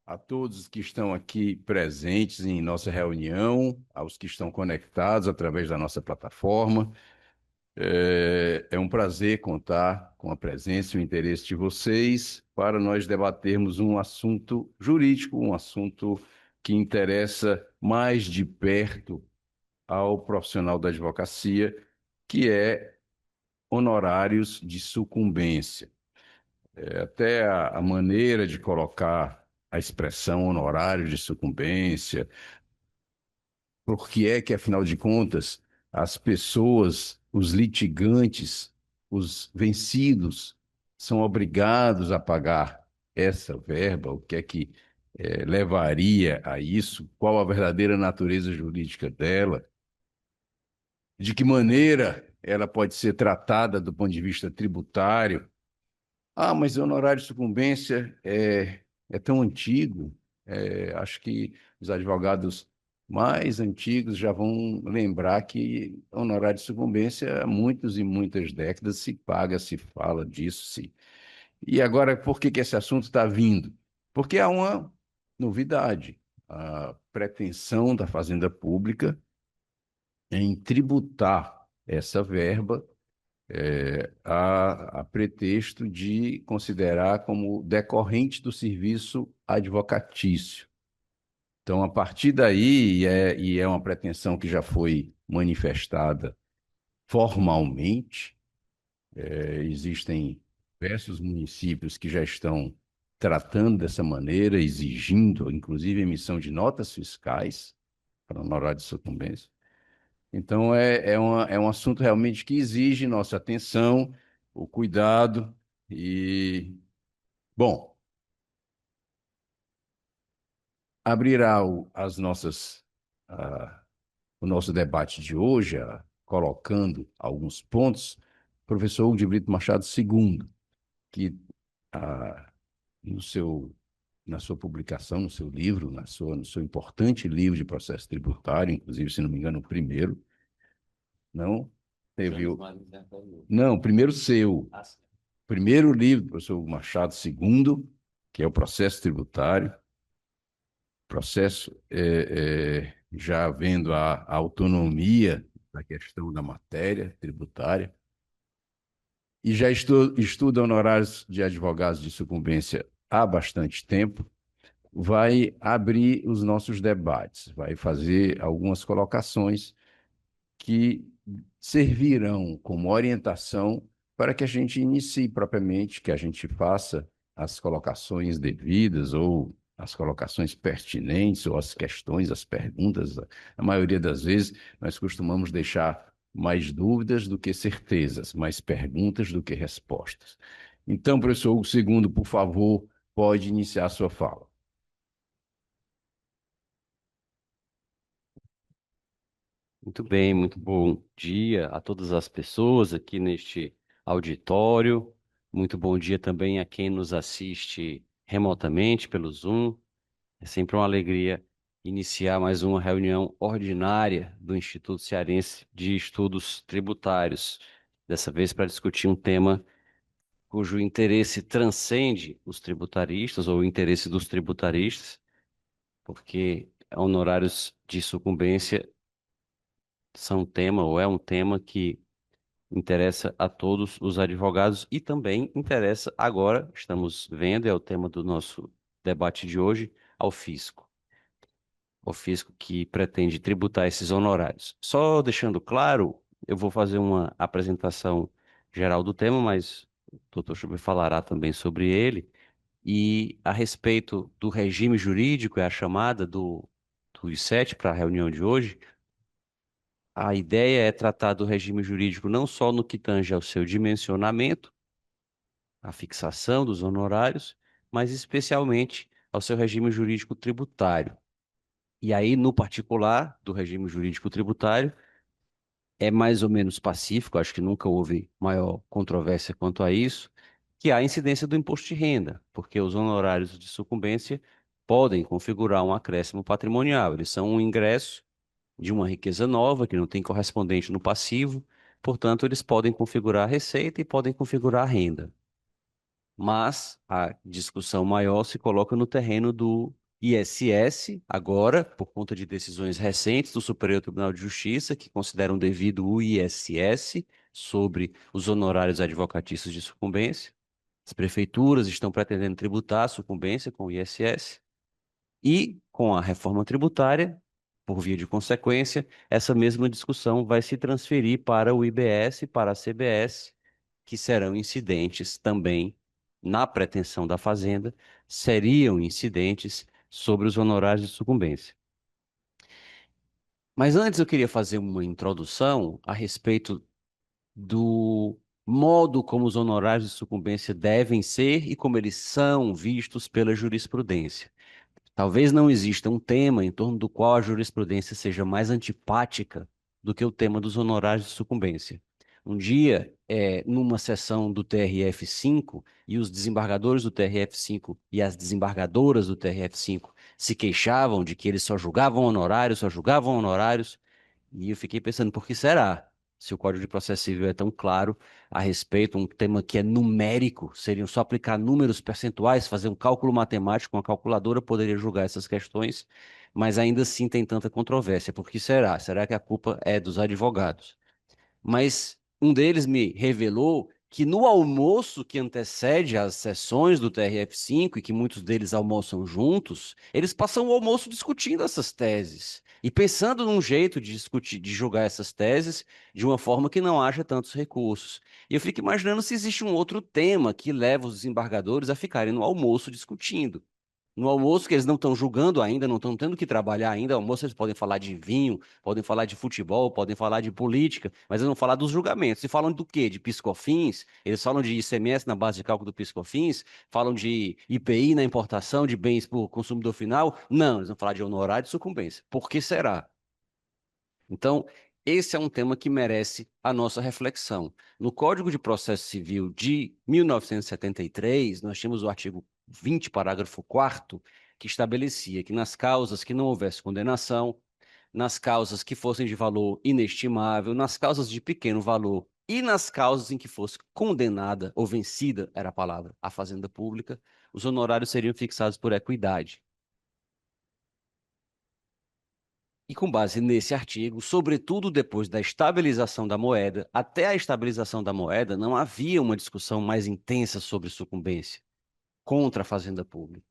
A todos que estão aqui presentes em nossa reunião, aos que estão conectados através da nossa plataforma. É um prazer contar com a presença e o interesse de vocês para nós debatermos um assunto jurídico, um assunto que interessa mais de perto ao profissional da advocacia, que é honorários de sucumbência. Até a maneira de colocar a expressão honorário de sucumbência, porque é que, afinal de contas, as pessoas, os litigantes, os vencidos, são obrigados a pagar essa verba? O que é que levaria a isso? Qual a verdadeira natureza jurídica dela? De que maneira ela pode ser tratada do ponto de vista tributário? Ah, mas o honorário de sucumbência é tão antigo. Acho que os advogados mais antigos já vão lembrar que honorário de sucumbência há muitas e muitas décadas se paga, se fala disso, se. E agora, por que que esse assunto está vindo? Porque há uma novidade. A pretensão da Fazenda Pública em tributar essa verba a pretexto de considerar como decorrente do serviço advocatício. Então, a partir daí, e é uma pretensão que já foi manifestada formalmente, existem diversos municípios que já estão tratando dessa maneira, exigindo, inclusive, emissão de notas fiscais para honorário de sucumbência. Então, é um assunto realmente que exige nossa atenção, o cuidado e, bom, abrirá ah, o nosso debate de hoje, colocando alguns pontos, o professor Hugo de Brito Machado II, que ah, no seu, na sua publicação, no seu livro, no seu importante livro de processo tributário, inclusive, se não me engano, o primeiro, não teve o... Não, o primeiro seu. Primeiro livro do professor Machado II, que é o processo tributário, processo já havendo a autonomia da questão da matéria tributária, e já estuda honorários de advogados de sucumbência há bastante tempo, vai abrir os nossos debates, vai fazer algumas colocações que servirão como orientação para que a gente inicie propriamente, que a gente faça as colocações devidas ou as colocações pertinentes ou as questões, as perguntas. A maioria das vezes nós costumamos deixar mais dúvidas do que certezas, mais perguntas do que respostas. Então, professor Hugo II, por favor, pode iniciar a sua fala. Muito bem, muito bom dia a todas as pessoas aqui neste auditório. Muito bom dia também a quem nos assiste remotamente pelo Zoom. É sempre uma alegria iniciar mais uma reunião ordinária do Instituto Cearense de Estudos Tributários. Dessa vez para discutir um tema cujo interesse transcende os tributaristas ou o interesse dos tributaristas, porque honorários de sucumbência são um tema ou é um tema que interessa a todos os advogados e também interessa agora, estamos vendo, é o tema do nosso debate de hoje, ao fisco. O fisco que pretende tributar esses honorários. Só deixando claro, eu vou fazer uma apresentação geral do tema, mas o doutor Schubert falará também sobre ele. E a respeito do regime jurídico, é a chamada do I7 para a reunião de hoje. A ideia é tratar do regime jurídico não só no que tange ao seu dimensionamento, a fixação dos honorários, mas especialmente ao seu regime jurídico tributário. E aí, no particular do regime jurídico tributário, é mais ou menos pacífico, acho que nunca houve maior controvérsia quanto a isso, que há a incidência do imposto de renda, porque os honorários de sucumbência podem configurar um acréscimo patrimonial. Eles são um ingresso de uma riqueza nova que não tem correspondente no passivo, portanto, eles podem configurar a receita e podem configurar a renda. mas a discussão maior se coloca no terreno do ISS, agora, por conta de decisões recentes do Superior Tribunal de Justiça, que consideram devido o ISS sobre os honorários advocatícios de sucumbência. As prefeituras estão pretendendo tributar a sucumbência com o ISS. E, com a reforma tributária, por via de consequência, essa mesma discussão vai se transferir para o IBS e para a CBS, que serão incidentes também na pretensão da Fazenda, seriam incidentes sobre os honorários de sucumbência. Mas antes eu queria fazer uma introdução a respeito do modo como os honorários de sucumbência devem ser e como eles são vistos pela jurisprudência. Talvez não exista um tema em torno do qual a jurisprudência seja mais antipática do que o tema dos honorários de sucumbência. Um dia, numa sessão do TRF5, e os desembargadores do TRF5 e as desembargadoras do TRF5 se queixavam de que eles só julgavam honorários, e eu fiquei pensando, por que será? Se o Código de Processo Civil é tão claro a respeito, um tema que é numérico, seriam só aplicar números percentuais, fazer um cálculo matemático, uma calculadora poderia julgar essas questões, mas ainda assim tem tanta controvérsia. Por que será? Será que a culpa é dos advogados? Mas um deles me revelou que no almoço que antecede as sessões do TRF5, e que muitos deles almoçam juntos, eles passam o almoço discutindo essas teses e pensando num jeito de discutir, de julgar essas teses de uma forma que não haja tantos recursos. E eu fico imaginando se existe um outro tema que leva os desembargadores a ficarem no almoço discutindo. No almoço, que eles não estão julgando ainda, não estão tendo que trabalhar ainda. No almoço, eles podem falar de vinho, podem falar de futebol, podem falar de política, mas eles vão falar dos julgamentos. E falam do quê? De PiscoFins, eles falam de ICMS na base de cálculo do PiscoFins, falam de IPI na importação de bens por consumidor final. Não, eles vão falar de honorário de sucumbência. Por que será? Então, esse é um tema que merece a nossa reflexão. No Código de Processo Civil de 1973, nós tínhamos o artigo 20, parágrafo 4º, que estabelecia que nas causas que não houvesse condenação, nas causas que fossem de valor inestimável, nas causas de pequeno valor e nas causas em que fosse condenada ou vencida, era a palavra, a fazenda pública, os honorários seriam fixados por equidade. E com base nesse artigo, sobretudo depois da estabilização da moeda, até a estabilização da moeda, não havia uma discussão mais intensa sobre sucumbência contra a fazenda pública.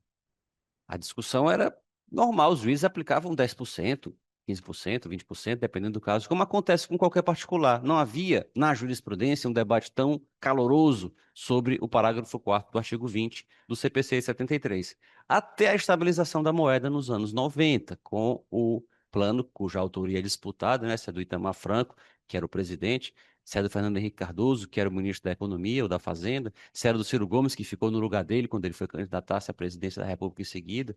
A discussão era normal, os juízes aplicavam 10%, 15%, 20%, dependendo do caso, como acontece com qualquer particular. Não havia, na jurisprudência, um debate tão caloroso sobre o parágrafo 4º do artigo 20 do CPC 73, até a estabilização da moeda nos anos 90, com o plano cuja autoria é disputada, né, se é do Itamar Franco, que era o presidente, se é do Fernando Henrique Cardoso, que era o ministro da Economia ou da Fazenda, se era do Ciro Gomes, que ficou no lugar dele quando ele foi candidatar-se à presidência da República em seguida.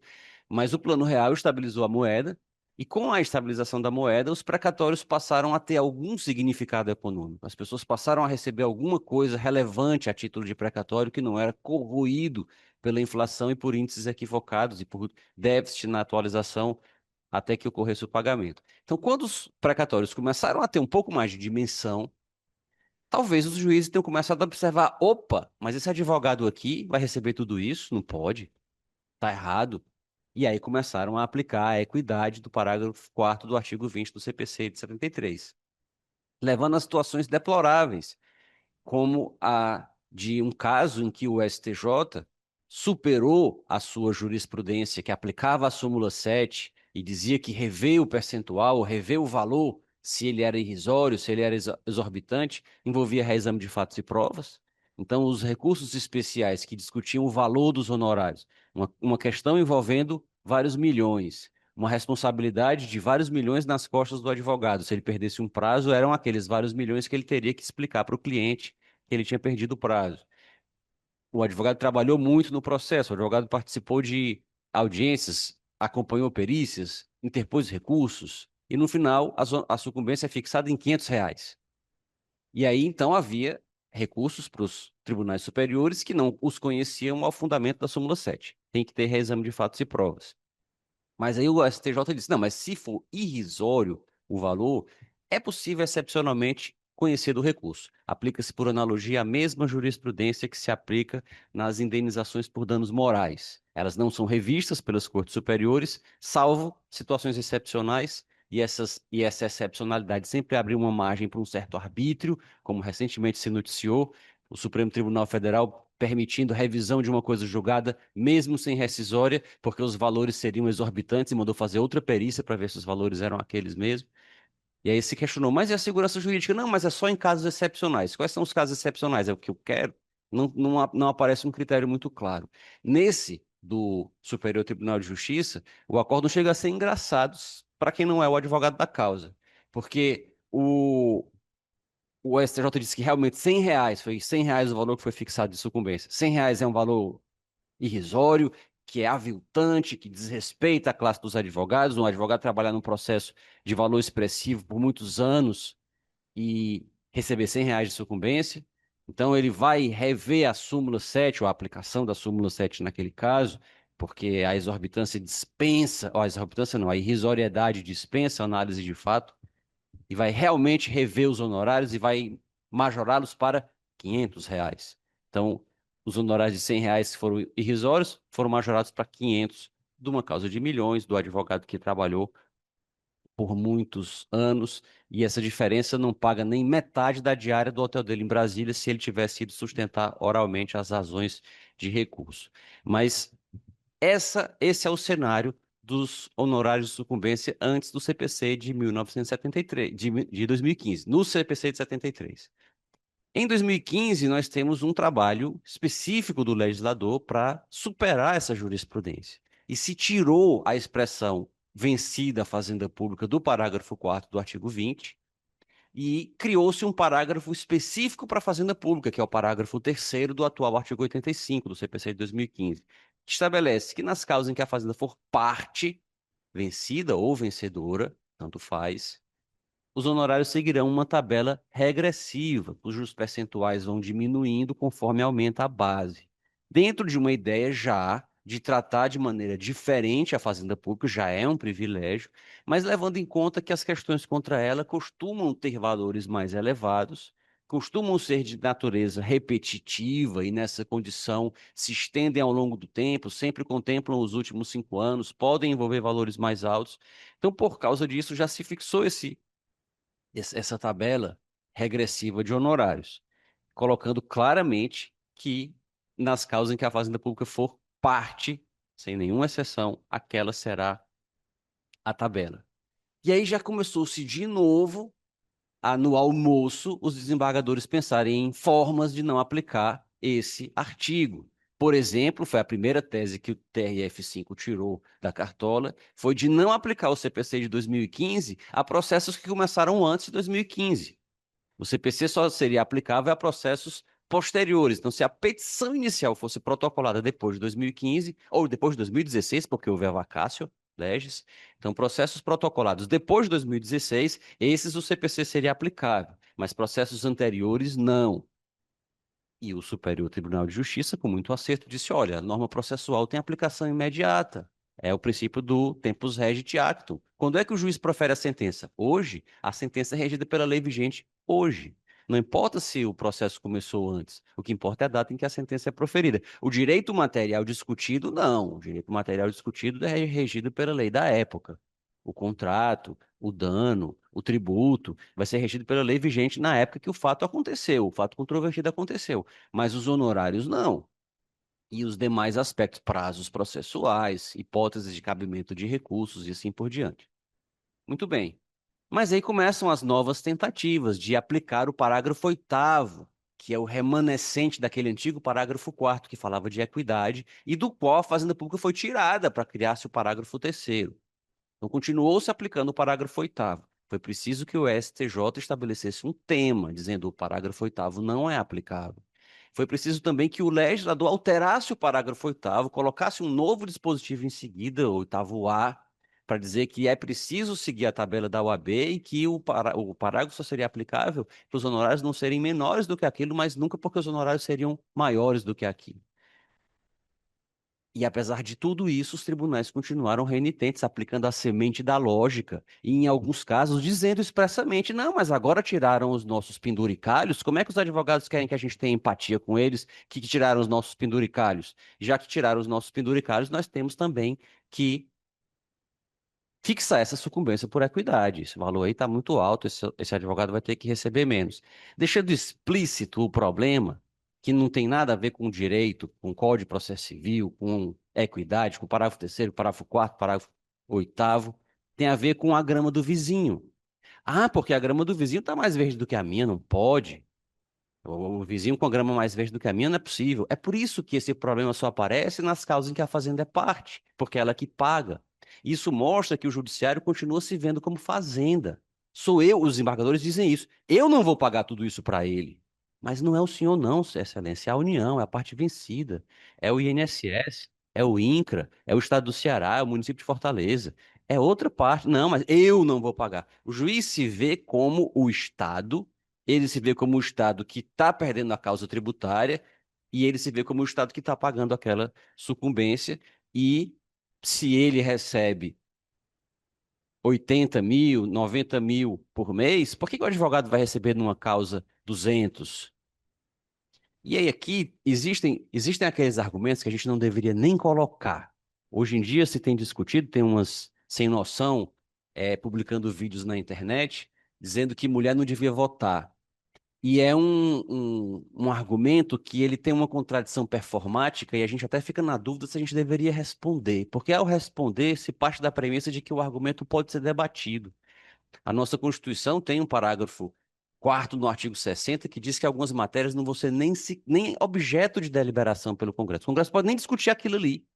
Mas o Plano Real estabilizou a moeda, e com a estabilização da moeda, os precatórios passaram a ter algum significado econômico. As pessoas passaram a receber alguma coisa relevante a título de precatório que não era corroído pela inflação e por índices equivocados e por déficit na atualização até que ocorresse o pagamento. Então, quando os precatórios começaram a ter um pouco mais de dimensão, talvez os juízes tenham começado a observar: opa, mas esse advogado aqui vai receber tudo isso? Não pode, tá errado. E aí começaram a aplicar a equidade do parágrafo 4º do artigo 20 do CPC de 73, levando a situações deploráveis, como a de um caso em que o STJ superou a sua jurisprudência, que aplicava a súmula 7 e dizia que rever o percentual, rever o valor, se ele era irrisório, se ele era exorbitante, envolvia reexame de fatos e provas. Então, os recursos especiais que discutiam o valor dos honorários, uma questão envolvendo vários milhões, uma responsabilidade de vários milhões nas costas do advogado. Se ele perdesse um prazo, eram aqueles vários milhões que ele teria que explicar para o cliente que ele tinha perdido o prazo. O advogado trabalhou muito no processo, o advogado participou de audiências, acompanhou perícias, interpôs recursos, e no final a sucumbência é fixada em R$ 500. E aí então havia recursos para os tribunais superiores que não os conheciam ao fundamento da súmula 7. Tem que ter reexame de fatos e provas. Mas aí o STJ disse: não, mas se for irrisório o valor, é possível excepcionalmente conhecer do recurso. Aplica-se, por analogia, a mesma jurisprudência que se aplica nas indenizações por danos morais. Elas não são revistas pelas cortes superiores, salvo situações excepcionais, e essa excepcionalidade sempre abre uma margem para um certo arbítrio, como recentemente se noticiou, o Supremo Tribunal Federal permitindo revisão de uma coisa julgada, mesmo sem rescisória, porque os valores seriam exorbitantes e mandou fazer outra perícia para ver se os valores eram aqueles mesmos. E aí se questionou, mas e a segurança jurídica? Não, mas é só em casos excepcionais. Quais são os casos excepcionais? É o que eu quero? Não aparece um critério muito claro. Nesse do Superior Tribunal de Justiça, o acordo chega a ser engraçado para quem não é o advogado da causa. Porque o STJ disse que realmente R$ 100, foi R$ 100 o valor que foi fixado de sucumbência. R$ 100 é um valor irrisório, que é aviltante, que desrespeita a classe dos advogados. Um advogado trabalhar num processo de valor expressivo por muitos anos e receber R$ 100 de sucumbência. Então, ele vai rever a súmula 7 ou a aplicação da súmula 7 naquele caso, porque a exorbitância dispensa, ou a exorbitância não, a irrisoriedade dispensa a análise de fato, e vai realmente rever os honorários e vai majorá-los para R$ 500. Então, os honorários de R$ 100 que foram irrisórios foram majorados para 500 de uma causa de milhões, do advogado que trabalhou por muitos anos, e essa diferença não paga nem metade da diária do hotel dele em Brasília se ele tivesse ido sustentar oralmente as razões de recurso. Mas esse é o cenário dos honorários de sucumbência antes do CPC de 1973, de 2015, no CPC de 73. Em 2015, nós temos um trabalho específico do legislador para superar essa jurisprudência. E se tirou a expressão vencida a fazenda pública do parágrafo 4º do artigo 20 e criou-se um parágrafo específico para a fazenda pública, que é o parágrafo 3º do atual artigo 85 do CPC de 2015, que estabelece que nas causas em que a fazenda for parte vencida ou vencedora, tanto faz, os honorários seguirão uma tabela regressiva, cujos percentuais vão diminuindo conforme aumenta a base. Dentro de uma ideia já de tratar de maneira diferente a fazenda pública, já é um privilégio, mas levando em conta que as questões contra ela costumam ter valores mais elevados, costumam ser de natureza repetitiva e nessa condição se estendem ao longo do tempo, sempre contemplam os últimos 5 anos, podem envolver valores mais altos. Então, por causa disso, já se fixou essa tabela regressiva de honorários, colocando claramente que nas causas em que a Fazenda Pública for parte, sem nenhuma exceção, aquela será a tabela. E aí já começou-se de novo no almoço os desembargadores pensarem em formas de não aplicar esse artigo. Por exemplo, foi a primeira tese que o TRF5 tirou da cartola, foi de não aplicar o CPC de 2015 a processos que começaram antes de 2015. O CPC só seria aplicável a processos posteriores. Então, se a petição inicial fosse protocolada depois de 2015 ou depois de 2016, porque houve a vacácio legis, então processos protocolados depois de 2016, esses o CPC seria aplicável, mas processos anteriores não. E o Superior Tribunal de Justiça, com muito acerto, disse: olha, a norma processual tem aplicação imediata. É o princípio do tempus regit actum. Quando é que o juiz profere a sentença? Hoje. A sentença é regida pela lei vigente hoje. Não importa se o processo começou antes. O que importa é a data em que a sentença é proferida. O direito material discutido, não. O direito material discutido é regido pela lei da época. O contrato, o dano, o tributo, vai ser regido pela lei vigente na época que o fato aconteceu, o fato controvertido aconteceu, mas os honorários não. E os demais aspectos, prazos processuais, hipóteses de cabimento de recursos e assim por diante. Muito bem. Mas aí começam as novas tentativas de aplicar o parágrafo 8º, que é o remanescente daquele antigo parágrafo 4º que falava de equidade e do qual a Fazenda Pública foi tirada para criar-se o parágrafo 3º. Então, continuou se aplicando o parágrafo 8º. Foi preciso que o STJ estabelecesse um tema, dizendo que o parágrafo 8º não é aplicável. Foi preciso também que o legislador alterasse o parágrafo 8º, colocasse um novo dispositivo em seguida, o 8º-A, para dizer que é preciso seguir a tabela da OAB e que o parágrafo só seria aplicável para os honorários não serem menores do que aquilo, mas nunca porque os honorários seriam maiores do que aquilo. E apesar de tudo isso, os tribunais continuaram renitentes, aplicando a semente da lógica, e em alguns casos dizendo expressamente: não, mas agora tiraram os nossos penduricalhos, como é que os advogados querem que a gente tenha empatia com eles que tiraram os nossos penduricalhos? Já que tiraram os nossos penduricalhos, nós temos também que fixar essa sucumbência por equidade. Esse valor aí está muito alto, esse advogado vai ter que receber menos. Deixando explícito o problema, que não tem nada a ver com direito, com Código de Processo Civil, com equidade, com o parágrafo terceiro, parágrafo quarto, parágrafo oitavo, tem a ver com a grama do vizinho. Ah, porque a grama do vizinho está mais verde do que a minha, não pode. O vizinho com a grama mais verde do que a minha não é possível. É por isso que esse problema só aparece nas causas em que a fazenda é parte, porque é ela que paga. Isso mostra que o judiciário continua se vendo como fazenda. Sou eu, os embargadores dizem isso. Eu não vou pagar tudo isso para ele. Mas não é o senhor, não, Sua Excelência. É a União, é a parte vencida. É o INSS, é o INCRA, é o Estado do Ceará, é o município de Fortaleza. É outra parte. Não, mas eu não vou pagar. O juiz se vê como o Estado, ele se vê como o Estado que está perdendo a causa tributária e ele se vê como o Estado que está pagando aquela sucumbência. E se ele recebe 80 mil, 90 mil por mês, por que que o advogado vai receber numa causa 200? E aí aqui existem aqueles argumentos que a gente não deveria nem colocar. Hoje em dia se tem discutido, tem umas sem noção publicando vídeos na internet dizendo que mulher não devia votar. E é um argumento que ele tem uma contradição performática e a gente até fica na dúvida se a gente deveria responder. Porque ao responder, se parte da premissa de que o argumento pode ser debatido. A nossa Constituição tem um parágrafo quarto no artigo 60 que diz que algumas matérias não vão ser nem objeto de deliberação pelo Congresso. O Congresso pode nem discutir aquilo ali,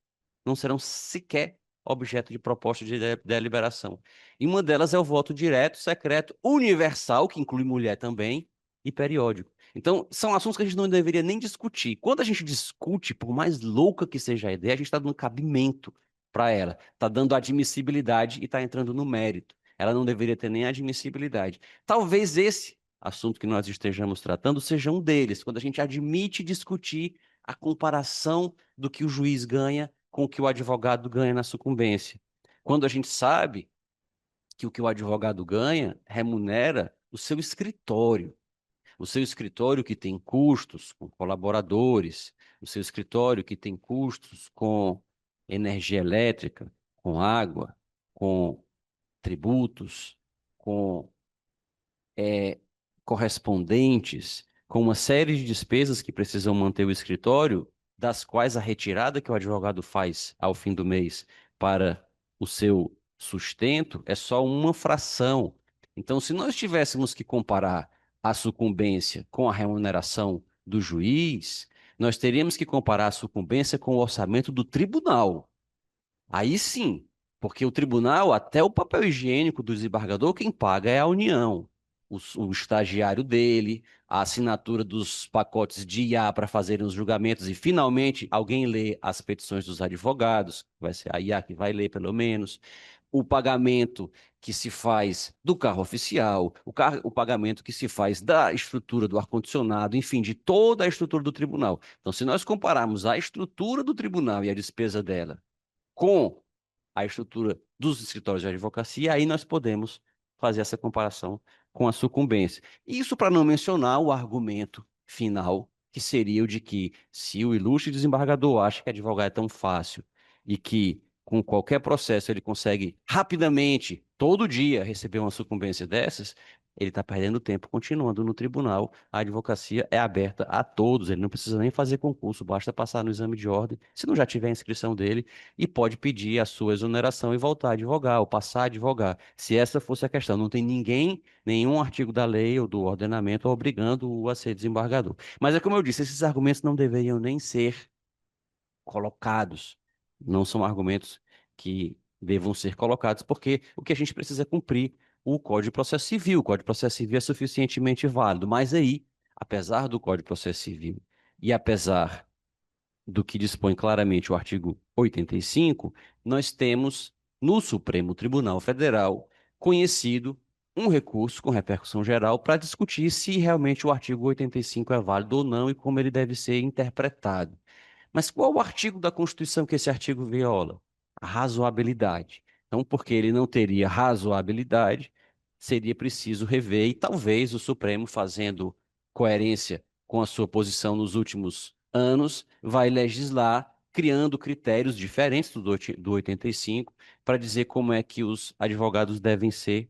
não serão sequer objeto de proposta de deliberação. E uma delas é o voto direto, secreto, universal, que inclui mulher também, e periódico. Então, são assuntos que a gente não deveria nem discutir. Quando a gente discute, por mais louca que seja a ideia, a gente está dando cabimento para ela, está dando admissibilidade e está entrando no mérito. Ela não deveria ter nem admissibilidade. Talvez esse assunto que nós estejamos tratando seja um deles, quando a gente admite discutir a comparação do que o juiz ganha com o que o advogado ganha na sucumbência. Quando a gente sabe que o advogado ganha remunera o seu escritório que tem custos com colaboradores, o seu escritório que tem custos com energia elétrica, com água, com tributos, com correspondentes, com uma série de despesas que precisam manter o escritório, das quais a retirada que o advogado faz ao fim do mês para o seu sustento é só uma fração. Então, se nós tivéssemos que comparar a sucumbência com a remuneração do juiz, nós teríamos que comparar a sucumbência com o orçamento do tribunal. Aí sim, porque o tribunal, até o papel higiênico do desembargador, quem paga é a União, o estagiário dele, a assinatura dos pacotes de IA para fazerem os julgamentos e finalmente alguém lê as petições dos advogados, vai ser a IA que vai ler pelo menos, o pagamento que se faz do carro oficial, o pagamento que se faz da estrutura do ar-condicionado, enfim, de toda a estrutura do tribunal. Então, se nós compararmos a estrutura do tribunal e a despesa dela com a estrutura dos escritórios de advocacia, aí nós podemos fazer essa comparação com a sucumbência. Isso para não mencionar o argumento final, que seria o de que se o ilustre desembargador acha que advogar é tão fácil e que com qualquer processo ele consegue rapidamente, todo dia, receber uma sucumbência dessas, ele está perdendo tempo continuando no tribunal. A advocacia é aberta a todos, ele não precisa nem fazer concurso, basta passar no exame de ordem, se não já tiver a inscrição dele, e pode pedir a sua exoneração e voltar a advogar, ou passar a advogar. Se essa fosse a questão, não tem ninguém, nenhum artigo da lei ou do ordenamento obrigando-o a ser desembargador. Mas é como eu disse, esses argumentos não deveriam nem ser colocados. Não são argumentos que devam ser colocados, porque o que a gente precisa é cumprir o Código de Processo Civil. O Código de Processo Civil é suficientemente válido, mas aí, apesar do Código de Processo Civil e apesar do que dispõe claramente o artigo 85, nós temos no Supremo Tribunal Federal conhecido um recurso com repercussão geral para discutir se realmente o artigo 85 é válido ou não e como ele deve ser interpretado. Mas qual o artigo da Constituição que esse artigo viola? A razoabilidade. Então, porque ele não teria razoabilidade, seria preciso rever, e talvez o Supremo, fazendo coerência com a sua posição nos últimos anos, vai legislar criando critérios diferentes do 85 para dizer como é que os advogados devem ser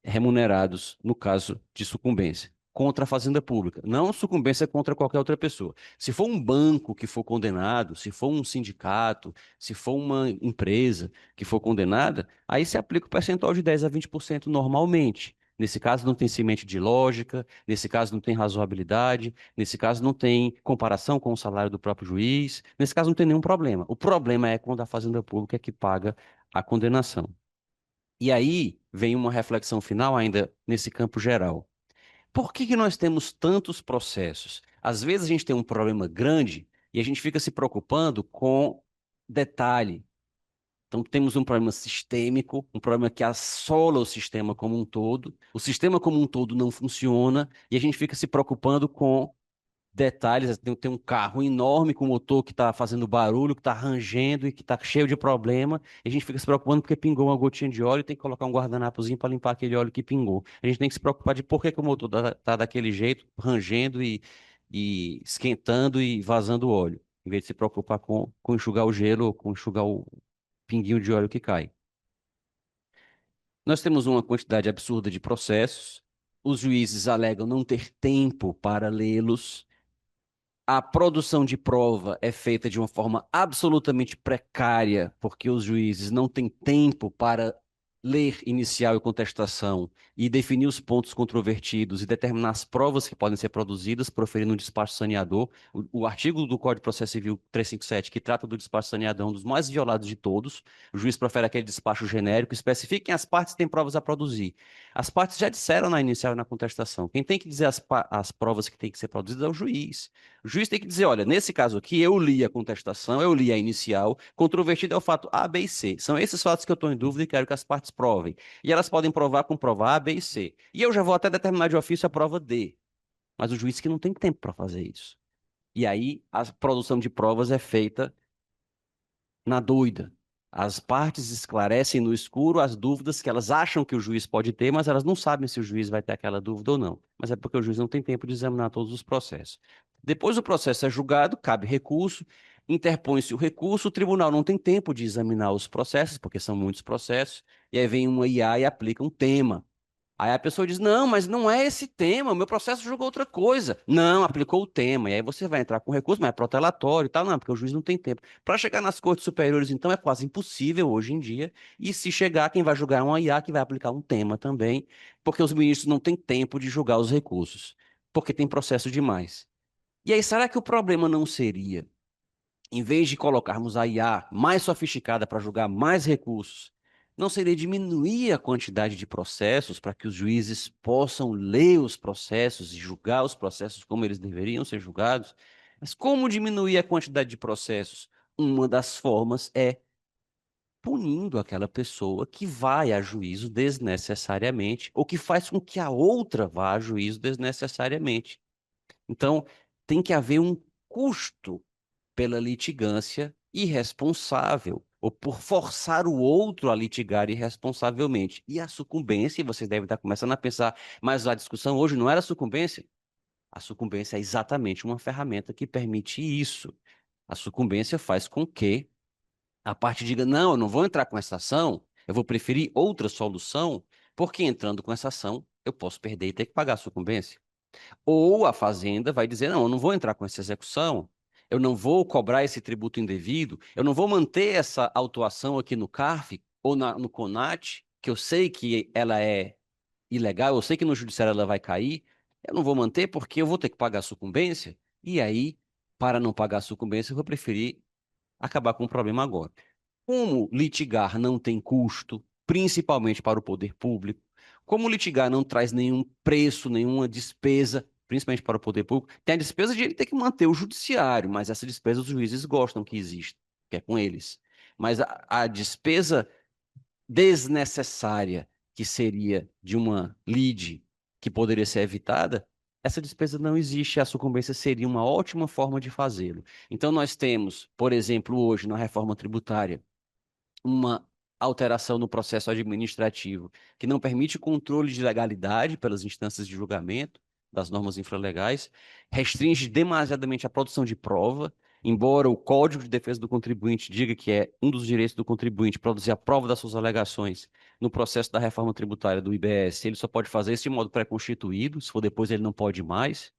remunerados no caso de sucumbência contra a fazenda pública, não sucumbência contra qualquer outra pessoa. Se for um banco que for condenado, se for um sindicato, se for uma empresa que for condenada, aí se aplica o percentual de 10 a 20% normalmente. Nesse caso não tem semente de lógica, nesse caso não tem razoabilidade, nesse caso não tem comparação com o salário do próprio juiz, nesse caso não tem nenhum problema. O problema é quando a fazenda pública é que paga a condenação. E aí vem uma reflexão final ainda nesse campo geral. Por que que nós temos tantos processos? Às vezes a gente tem um problema grande e a gente fica se preocupando com detalhe. Então temos um problema sistêmico, um problema que assola o sistema como um todo. O sistema como um todo não funciona e a gente fica se preocupando com detalhes. Tem um carro enorme com motor que está fazendo barulho, que está rangendo e que está cheio de problema. E a gente fica se preocupando porque pingou uma gotinha de óleo e tem que colocar um guardanapozinho para limpar aquele óleo que pingou. A gente tem que se preocupar de por que que o motor está daquele jeito, rangendo e esquentando e vazando óleo, em vez de se preocupar com enxugar o gelo ou com enxugar o pinguinho de óleo que cai. Nós temos uma quantidade absurda de processos. Os juízes alegam não ter tempo para lê-los. A produção de prova é feita de uma forma absolutamente precária, porque os juízes não têm tempo para ler inicial e contestação e definir os pontos controvertidos e determinar as provas que podem ser produzidas, proferindo um despacho saneador. O artigo do Código de Processo Civil 357, que trata do despacho saneador, é um dos mais violados de todos. O juiz profere aquele despacho genérico, especifiquem as partes que têm provas a produzir. As partes já disseram na inicial e na contestação. Quem tem que dizer as provas que têm que ser produzidas é o juiz. O juiz tem que dizer, olha, nesse caso aqui, eu li a contestação, eu li a inicial, controvertido é o fato A, B e C. São esses fatos que eu estou em dúvida e quero que as partes provem. E elas podem provar com prova A, B e C. E eu já vou até determinar de ofício a prova D. Mas o juiz que não tem tempo para fazer isso. E aí, a produção de provas é feita na doida. As partes esclarecem no escuro as dúvidas que elas acham que o juiz pode ter, mas elas não sabem se o juiz vai ter aquela dúvida ou não. Mas é porque o juiz não tem tempo de examinar todos os processos. Depois o processo é julgado, cabe recurso, interpõe-se o recurso, o tribunal não tem tempo de examinar os processos, porque são muitos processos, e aí vem uma IA e aplica um tema. Aí a pessoa diz: não, mas não é esse tema, o meu processo julgou outra coisa. Não, aplicou o tema. E aí você vai entrar com recurso, mas é protelatório e tal. Não, porque o juiz não tem tempo. Para chegar nas cortes superiores, então, é quase impossível hoje em dia. E se chegar, quem vai julgar é uma IA que vai aplicar um tema também, porque os ministros não têm tempo de julgar os recursos, porque tem processo demais. E aí, será que o problema não seria, em vez de colocarmos a IA mais sofisticada para julgar mais recursos, não seria diminuir a quantidade de processos para que os juízes possam ler os processos e julgar os processos como eles deveriam ser julgados? Mas como diminuir a quantidade de processos? Uma das formas é punindo aquela pessoa que vai a juízo desnecessariamente ou que faz com que a outra vá a juízo desnecessariamente. Então, tem que haver um custo pela litigância irresponsável, ou por forçar o outro a litigar irresponsavelmente. E a sucumbência, vocês devem estar começando a pensar, mas a discussão hoje não era sucumbência. A sucumbência é exatamente uma ferramenta que permite isso. A sucumbência faz com que a parte diga: não, eu não vou entrar com essa ação, eu vou preferir outra solução, porque entrando com essa ação, eu posso perder e ter que pagar a sucumbência. Ou a fazenda vai dizer: não, eu não vou entrar com essa execução, eu não vou cobrar esse tributo indevido, eu não vou manter essa autuação aqui no CARF ou no CONAT, que eu sei que ela é ilegal, eu sei que no judiciário ela vai cair, eu não vou manter porque eu vou ter que pagar a sucumbência. E aí, para não pagar a sucumbência, eu vou preferir acabar com o problema agora. Como litigar não tem custo, principalmente para o poder público, como litigar não traz nenhum preço, nenhuma despesa, principalmente para o poder público, tem a despesa de ele ter que manter o judiciário, mas essa despesa os juízes gostam que exista, que é com eles. Mas a despesa desnecessária que seria de uma lide que poderia ser evitada, essa despesa não existe, a sucumbência seria uma ótima forma de fazê-lo. Então, nós temos, por exemplo, hoje, na reforma tributária, uma alteração no processo administrativo que não permite controle de legalidade pelas instâncias de julgamento das normas infralegais, restringe demasiadamente a produção de prova, embora o Código de Defesa do Contribuinte diga que é um dos direitos do contribuinte produzir a prova das suas alegações no processo da reforma tributária do IBS, ele só pode fazer isso de modo pré-constituído, se for depois ele não pode mais.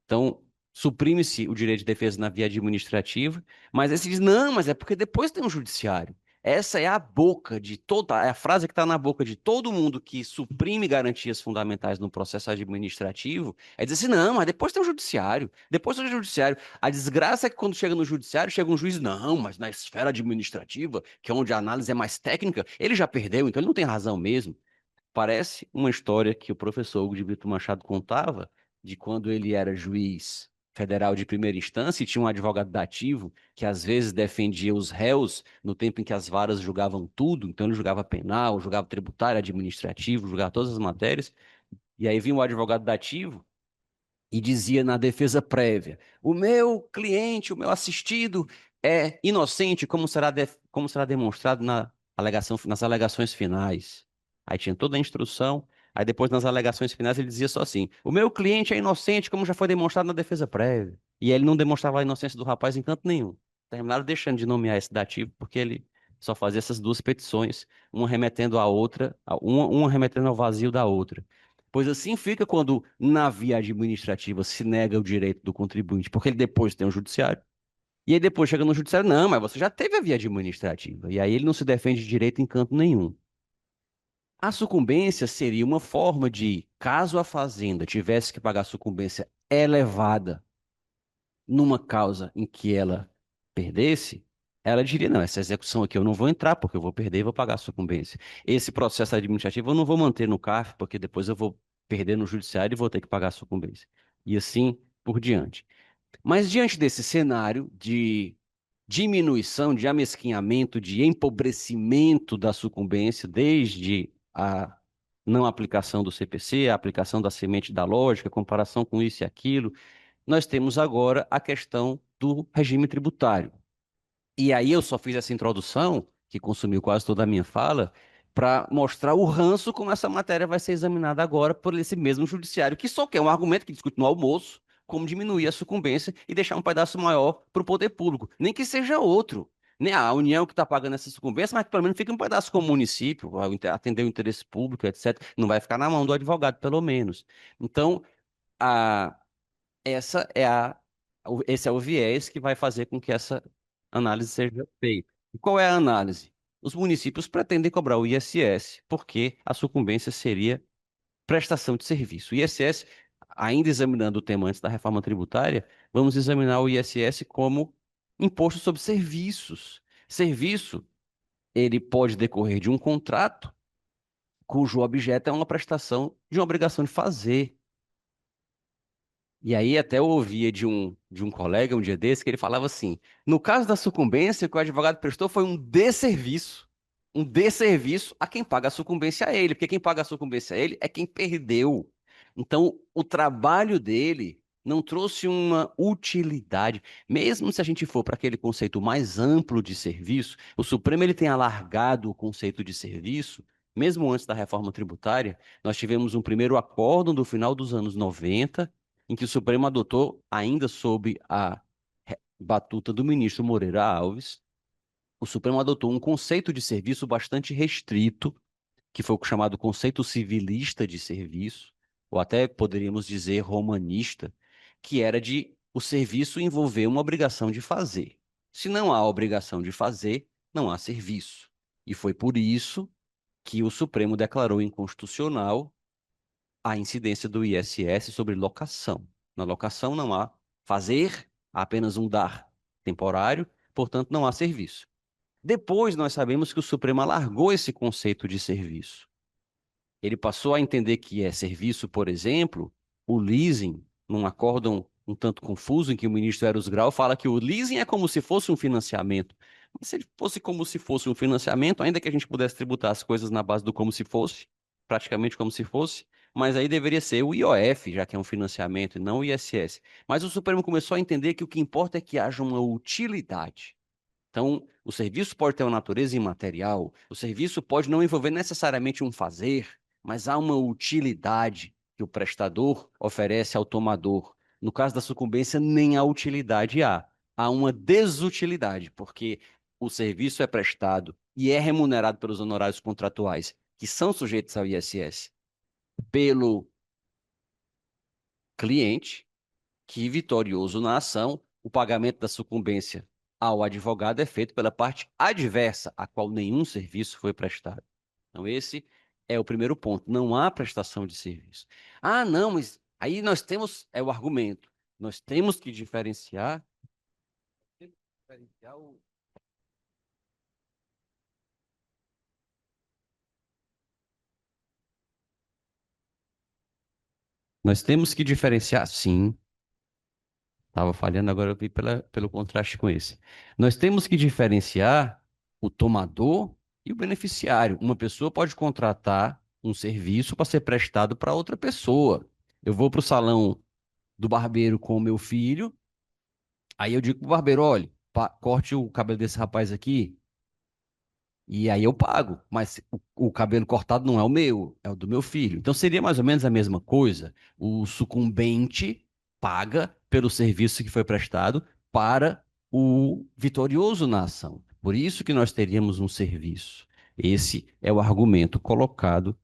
Então, suprime-se o direito de defesa na via administrativa, mas aí se diz, não, mas é porque depois tem um judiciário. Essa é a boca de toda, é a frase que está na boca de todo mundo que suprime garantias fundamentais no processo administrativo, é dizer assim, não, mas depois tem o judiciário, depois tem o judiciário. A desgraça é que quando chega no judiciário, chega um juiz, não, mas na esfera administrativa, que é onde a análise é mais técnica, ele já perdeu, então ele não tem razão mesmo. Parece uma história que o professor Hugo de Brito Machado contava de quando ele era juiz federal de primeira instância e tinha um advogado dativo que às vezes defendia os réus no tempo em que as varas julgavam tudo, então ele julgava penal, julgava tributário, administrativo, julgava todas as matérias, e aí vinha o advogado dativo e dizia na defesa prévia: o meu cliente, o meu assistido é inocente, como será demonstrado nas alegações finais. Aí tinha toda a instrução, aí depois nas alegações finais ele dizia só assim: o meu cliente é inocente, como já foi demonstrado na defesa prévia. E aí ele não demonstrava a inocência do rapaz em canto nenhum. Terminaram deixando de nomear esse dativo, porque ele só fazia essas duas petições, uma remetendo à outra, uma remetendo ao vazio da outra. Pois assim fica quando, na via administrativa, se nega o direito do contribuinte, porque ele depois tem o judiciário. E aí depois chega no judiciário, não, mas você já teve a via administrativa. E aí ele não se defende de direito em canto nenhum. A sucumbência seria uma forma de, caso a fazenda tivesse que pagar sucumbência elevada numa causa em que ela perdesse, ela diria: não, essa execução aqui eu não vou entrar porque eu vou perder e vou pagar a sucumbência. Esse processo administrativo eu não vou manter no CARF porque depois eu vou perder no judiciário e vou ter que pagar a sucumbência. E assim por diante. Mas diante desse cenário de diminuição, de amesquinhamento, de empobrecimento da sucumbência, desde a não aplicação do CPC, a aplicação da semente da lógica, comparação com isso e aquilo, nós temos agora a questão do regime tributário. E aí eu só fiz essa introdução, que consumiu quase toda a minha fala, para mostrar o ranço como essa matéria vai ser examinada agora por esse mesmo judiciário, que só quer um argumento que discute no almoço, como diminuir a sucumbência e deixar um pedaço maior para o poder público. Nem que seja outro. Né? A União que está pagando essa sucumbência, mas que pelo menos fique um pedaço com o município, vai atender o interesse público, etc. Não vai ficar na mão do advogado, pelo menos. Então, a, essa é esse é o viés que vai fazer com que essa análise seja feita. E qual é a análise? Os municípios pretendem cobrar o ISS, porque a sucumbência seria prestação de serviço. O ISS, ainda examinando o tema antes da reforma tributária, vamos examinar o ISS como imposto sobre serviços. Serviço, ele pode decorrer de um contrato cujo objeto é uma prestação de uma obrigação de fazer. E aí até eu ouvia de um colega um dia desse que ele falava assim: no caso da sucumbência, o que o advogado prestou foi um desserviço a quem paga a sucumbência a ele, porque quem paga a sucumbência a ele é quem perdeu. Então, o trabalho dele não trouxe uma utilidade. Mesmo se a gente for para aquele conceito mais amplo de serviço, o Supremo ele tem alargado o conceito de serviço. Mesmo antes da reforma tributária, nós tivemos um primeiro acórdão do final dos anos 90 em que o Supremo adotou, ainda sob a batuta do ministro Moreira Alves, o Supremo adotou um conceito de serviço bastante restrito, que foi o chamado conceito civilista de serviço, ou até poderíamos dizer romanista, que era de o serviço envolver uma obrigação de fazer. Se não há obrigação de fazer, não há serviço. E foi por isso que o Supremo declarou inconstitucional a incidência do ISS sobre locação. Na locação não há fazer, há apenas um dar temporário, portanto não há serviço. Depois nós sabemos que o Supremo alargou esse conceito de serviço. Ele passou a entender que é serviço, por exemplo, o leasing, num acórdão um tanto confuso, em que o ministro Eros Grau fala que o leasing é como se fosse um financiamento. Mas se ele fosse como se fosse um financiamento, ainda que a gente pudesse tributar as coisas na base do como se fosse, praticamente como se fosse, mas aí deveria ser o IOF, já que é um financiamento, e não o ISS. Mas o Supremo começou a entender que o que importa é que haja uma utilidade. Então, o serviço pode ter uma natureza imaterial, o serviço pode não envolver necessariamente um fazer, mas há uma utilidade que o prestador oferece ao tomador. No caso da sucumbência, nem a utilidade há. Há uma desutilidade, porque o serviço é prestado e é remunerado pelos honorários contratuais, que são sujeitos ao ISS, pelo cliente que, vitorioso na ação, o pagamento da sucumbência ao advogado é feito pela parte adversa, a qual nenhum serviço foi prestado. Então, esse é o primeiro ponto. Não há prestação de serviço. Ah, não, mas aí nós temos, é o argumento, nós temos que diferenciar nós temos que diferenciar, sim. Estava falhando, agora eu vi pelo contraste com esse. Nós temos que diferenciar o tomador e o beneficiário. Uma pessoa pode contratar um serviço para ser prestado para outra pessoa. Eu vou para o salão do barbeiro com o meu filho, aí eu digo para o barbeiro: olha, corte o cabelo desse rapaz aqui, e aí eu pago, mas o cabelo cortado não é o meu, é o do meu filho. Então seria mais ou menos a mesma coisa. O sucumbente paga pelo serviço que foi prestado para o vitorioso na ação. Por isso que nós teríamos um serviço. Esse é o argumento colocado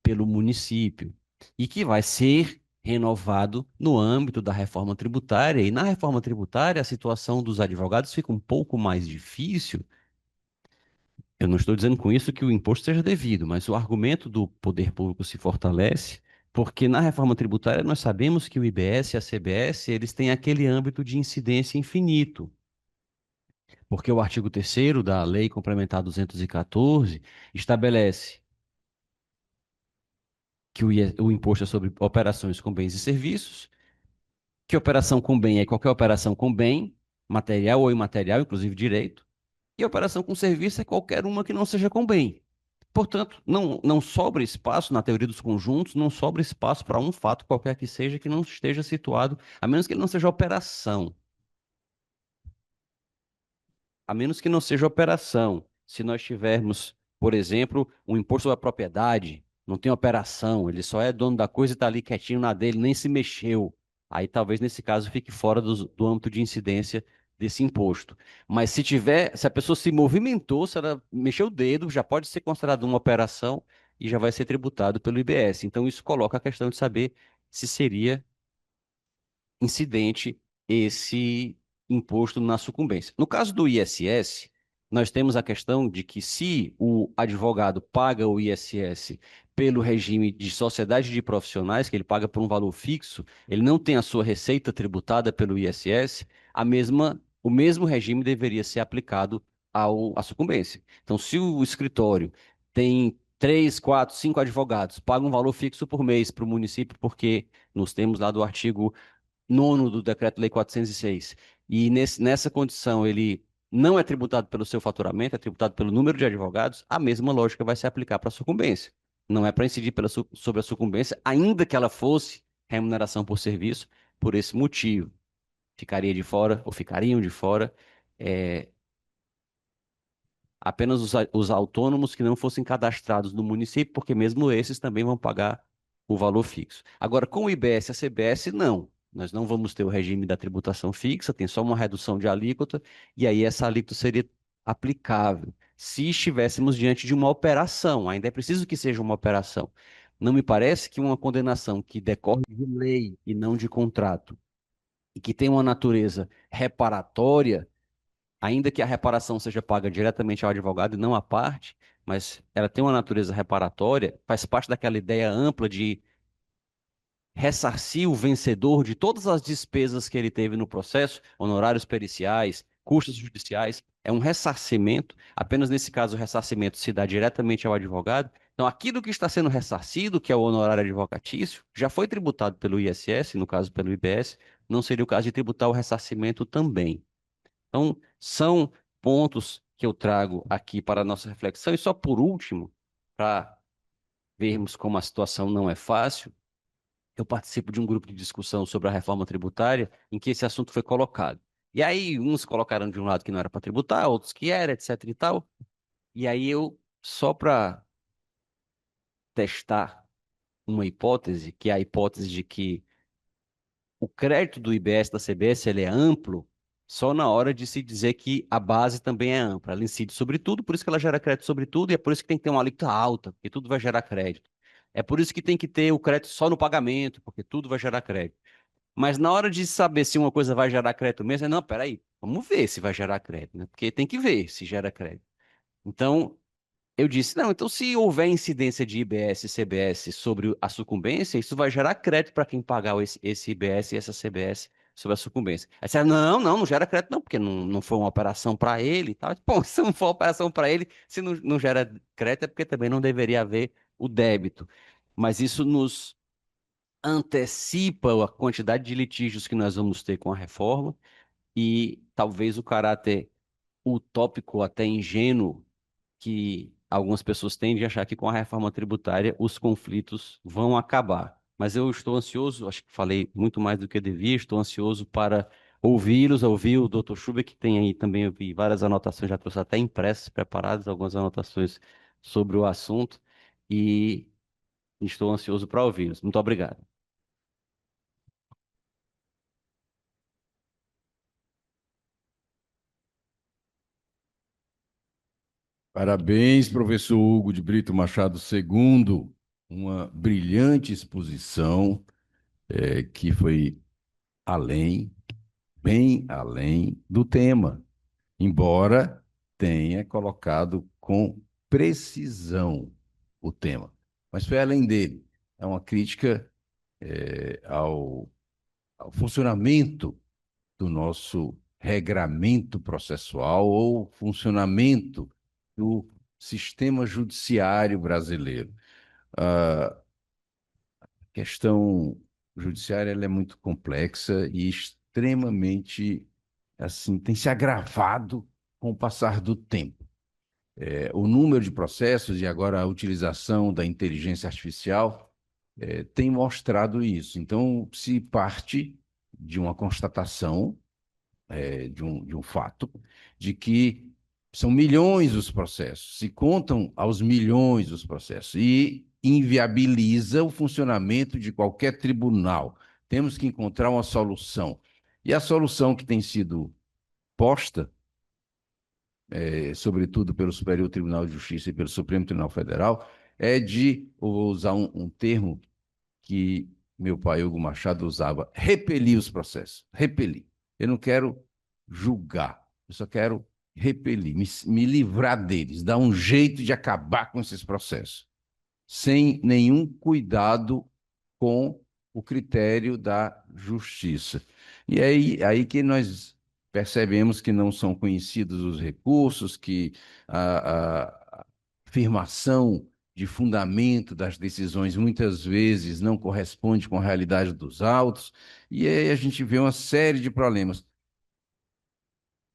pelo município e que vai ser renovado no âmbito da reforma tributária. E na reforma tributária, a situação dos advogados fica um pouco mais difícil. Eu não estou dizendo com isso que o imposto seja devido, mas o argumento do poder público se fortalece, porque na reforma tributária nós sabemos que o IBS e a CBS, eles têm aquele âmbito de incidência infinito, porque o artigo 3º da Lei Complementar 214 estabelece que o imposto é sobre operações com bens e serviços, que operação com bem é qualquer operação com bem, material ou imaterial, inclusive direito, e operação com serviço é qualquer uma que não seja com bem. Portanto, não sobra espaço, na teoria dos conjuntos, não sobra espaço para um fato qualquer que seja que não esteja situado, a menos que ele não seja operação. A menos que não seja operação. Se nós tivermos, por exemplo, um imposto sobre a propriedade, não tem operação, ele só é dono da coisa e está ali quietinho na dele, nem se mexeu. Aí talvez nesse caso fique fora do âmbito de incidência desse imposto. Mas se tiver, se a pessoa se movimentou, se ela mexeu o dedo, já pode ser considerado uma operação e já vai ser tributado pelo IBS. Então isso coloca a questão de saber se seria incidente esse imposto na sucumbência. No caso do ISS, nós temos a questão de que se o advogado paga o ISS pelo regime de sociedade de profissionais, que ele paga por um valor fixo, ele não tem a sua receita tributada pelo ISS, o mesmo regime deveria ser aplicado à sucumbência. Então, se o escritório tem 3, 4, 5 advogados, paga um valor fixo por mês para o município, porque nos temos lá do artigo nono do Decreto-Lei 406, e nessa condição ele não é tributado pelo seu faturamento, é tributado pelo número de advogados, a mesma lógica vai se aplicar para a sucumbência. Não é para incidir sobre a sucumbência, ainda que ela fosse remuneração por serviço, por esse motivo. Ficaria de fora, ou ficariam de fora, é, apenas os autônomos que não fossem cadastrados no município, porque mesmo esses também vão pagar o valor fixo. Agora, com o IBS e a CBS, não. Nós não vamos ter o regime da tributação fixa, tem só uma redução de alíquota, e aí essa alíquota seria aplicável se estivéssemos diante de uma operação. Ainda é preciso que seja uma operação. Não me parece que uma condenação que decorre de lei e não de contrato, e que tem uma natureza reparatória, ainda que a reparação seja paga diretamente ao advogado e não à parte, mas ela tem uma natureza reparatória, faz parte daquela ideia ampla de ressarcir o vencedor de todas as despesas que ele teve no processo, honorários periciais, custos judiciais, é um ressarcimento, apenas nesse caso o ressarcimento se dá diretamente ao advogado. Então, aquilo que está sendo ressarcido, que é o honorário advocatício, já foi tributado pelo ISS, no caso pelo IBS, não seria o caso de tributar o ressarcimento também. Então, são pontos que eu trago aqui para a nossa reflexão. E só por último, para vermos como a situação não é fácil, eu participo de um grupo de discussão sobre a reforma tributária em que esse assunto foi colocado. E aí, uns colocaram de um lado que não era para tributar, outros que era, etc e tal. E aí eu, só para testar uma hipótese, que é a hipótese de que o crédito do IBS da CBS ele é amplo só na hora de se dizer que a base também é ampla. Ela incide sobre tudo, por isso que ela gera crédito sobre tudo, e é por isso que tem que ter uma alíquota alta, porque tudo vai gerar crédito. É por isso que tem que ter o crédito só no pagamento, porque tudo vai gerar crédito. Mas na hora de saber se uma coisa vai gerar crédito mesmo, não, peraí, vamos ver se vai gerar crédito, né? Porque tem que ver se gera crédito. Então, eu disse, não, então se houver incidência de IBS e CBS sobre a sucumbência, isso vai gerar crédito para quem pagar esse IBS e essa CBS sobre a sucumbência. Aí você, não gera crédito não, porque não foi uma operação para ele e tal. Bom, se não for uma operação para ele, se não gera crédito é porque também não deveria haver o débito. Mas isso nos antecipa a quantidade de litígios que nós vamos ter com a reforma e talvez o caráter utópico, até ingênuo, que algumas pessoas têm de achar que com a reforma tributária os conflitos vão acabar. Mas eu estou ansioso, acho que falei muito mais do que eu devia, estou ansioso para ouvi-los, ouvir o Dr. Schubert, que tem aí também, eu vi várias anotações, já trouxe até impressas, preparadas, algumas anotações sobre o assunto, e estou ansioso para ouvi-los. Muito obrigado. Parabéns, professor Hugo de Brito Machado II. Uma brilhante exposição que foi além, bem além do tema, embora tenha colocado com precisão o tema. Mas foi além dele. É uma crítica ao funcionamento do nosso regramento processual ou funcionamento do sistema judiciário brasileiro. A questão judiciária ela é muito complexa e extremamente assim tem se agravado com o passar do tempo. O número de processos e agora a utilização da inteligência artificial tem mostrado isso. Então, se parte de uma constatação de um fato, de que são milhões os processos, se contam aos milhões os processos, e inviabiliza o funcionamento de qualquer tribunal. Temos que encontrar uma solução. E a solução que tem sido posta, sobretudo pelo Superior Tribunal de Justiça e pelo Supremo Tribunal Federal, é de, eu vou usar um termo que meu pai Hugo Machado usava, repelir os processos. Repelir. Eu não quero julgar, eu só quero repelir, me livrar deles, dar um jeito de acabar com esses processos, sem nenhum cuidado com o critério da justiça. E é aí que nós percebemos que não são conhecidos os recursos, que a afirmação de fundamento das decisões muitas vezes não corresponde com a realidade dos autos, e aí a gente vê uma série de problemas.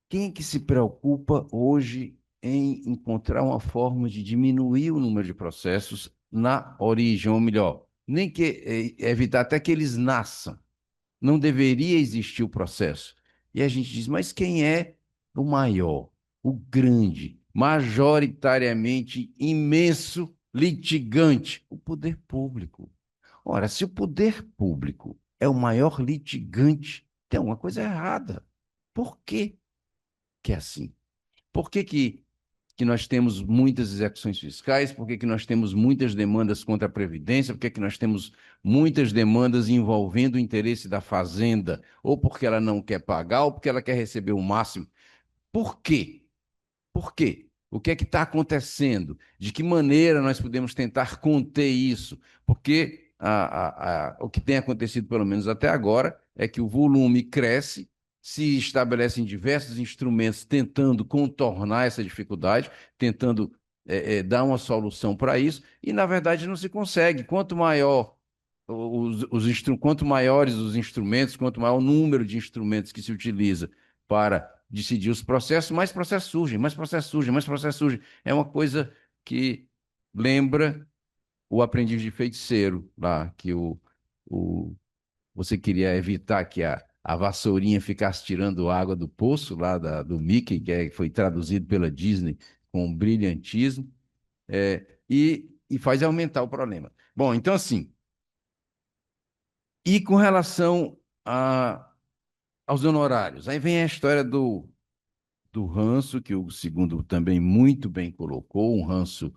Quem que se preocupa hoje em encontrar uma forma de diminuir o número de processos na origem, ou melhor, nem que evitar até que eles nasçam? Não deveria existir o processo. E a gente diz, mas quem é o maior, o grande, majoritariamente imenso litigante? O poder público. Ora, se o poder público é o maior litigante, tem alguma coisa errada. Por que que é assim? Por que nós temos muitas execuções fiscais? Por que nós temos muitas demandas contra a Previdência? Por que nós temos muitas demandas envolvendo o interesse da fazenda? Ou porque ela não quer pagar, ou porque ela quer receber o máximo? Por quê? Por quê? O que é que está acontecendo? De que maneira nós podemos tentar conter isso? Porque o que tem acontecido, pelo menos até agora, é que o volume cresce, se estabelecem diversos instrumentos tentando contornar essa dificuldade, tentando dar uma solução para isso, e na verdade não se consegue. Quanto maior quanto maiores os instrumentos, quanto maior o número de instrumentos que se utiliza para decidir os processos, mais processos surgem, mais processos surgem, mais processos surgem. É uma coisa que lembra o aprendiz de feiticeiro lá, o, você queria evitar que a vassourinha ficasse tirando água do poço lá do Mickey, foi traduzido pela Disney com brilhantismo, e faz aumentar o problema. Bom, então assim, e com relação aos honorários, aí vem a história do ranço, que o segundo também muito bem colocou, um ranço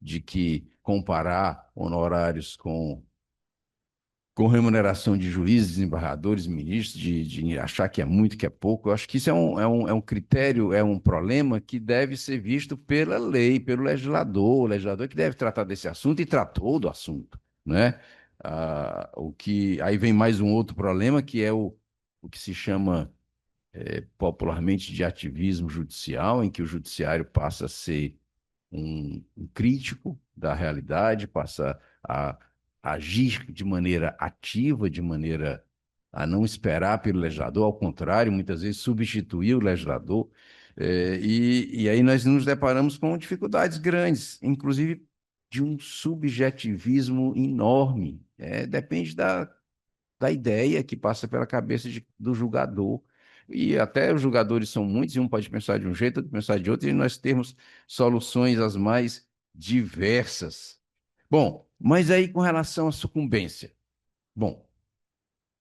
de que comparar honorários com remuneração de juízes, desembargadores, ministros, de achar que é muito, que é pouco. Eu acho que isso é um critério, é um problema que deve ser visto pela lei, pelo legislador, o legislador que deve tratar desse assunto e tratou do assunto, né? Aí vem mais um outro problema, que é o que se chama popularmente de ativismo judicial, em que o judiciário passa a ser um crítico da realidade, passa a agir de maneira ativa, de maneira a não esperar pelo legislador, ao contrário, muitas vezes substituir o legislador. E aí nós nos deparamos com dificuldades grandes, inclusive de um subjetivismo enorme. Depende da ideia que passa pela cabeça do julgador. E até os julgadores são muitos, e um pode pensar de um jeito, outro pensar de outro, e nós temos soluções as mais diversas. Bom, mas aí com relação à sucumbência. Bom,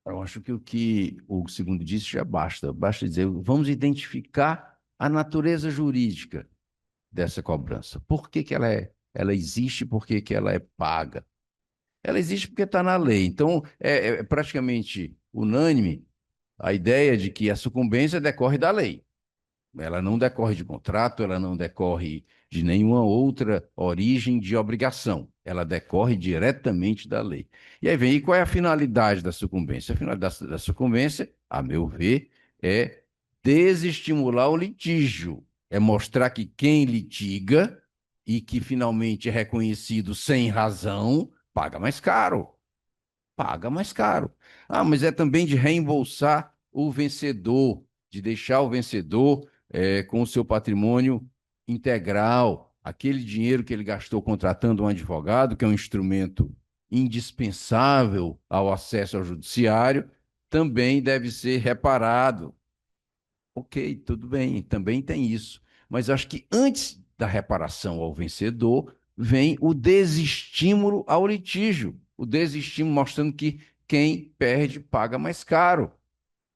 eu acho que o que o segundo disse já basta. Basta dizer, vamos identificar a natureza jurídica dessa cobrança. Por que que ela existe, por que que ela é paga? Ela existe porque está na lei. Então, é praticamente unânime a ideia de que a sucumbência decorre da lei. Ela não decorre de contrato, ela não decorre de nenhuma outra origem de obrigação. Ela decorre diretamente da lei. E aí vem, e qual é a finalidade da sucumbência? A finalidade da sucumbência, a meu ver, é desestimular o litígio. É mostrar que quem litiga e que finalmente é reconhecido sem razão, paga mais caro. Paga mais caro. Ah, mas é também de reembolsar o vencedor, de deixar o vencedor com o seu patrimônio integral, aquele dinheiro que ele gastou contratando um advogado, que é um instrumento indispensável ao acesso ao judiciário, também deve ser reparado. Ok, tudo bem, também tem isso. Mas acho que antes da reparação ao vencedor, vem o desestímulo ao litígio. O desestímulo mostrando que quem perde paga mais caro.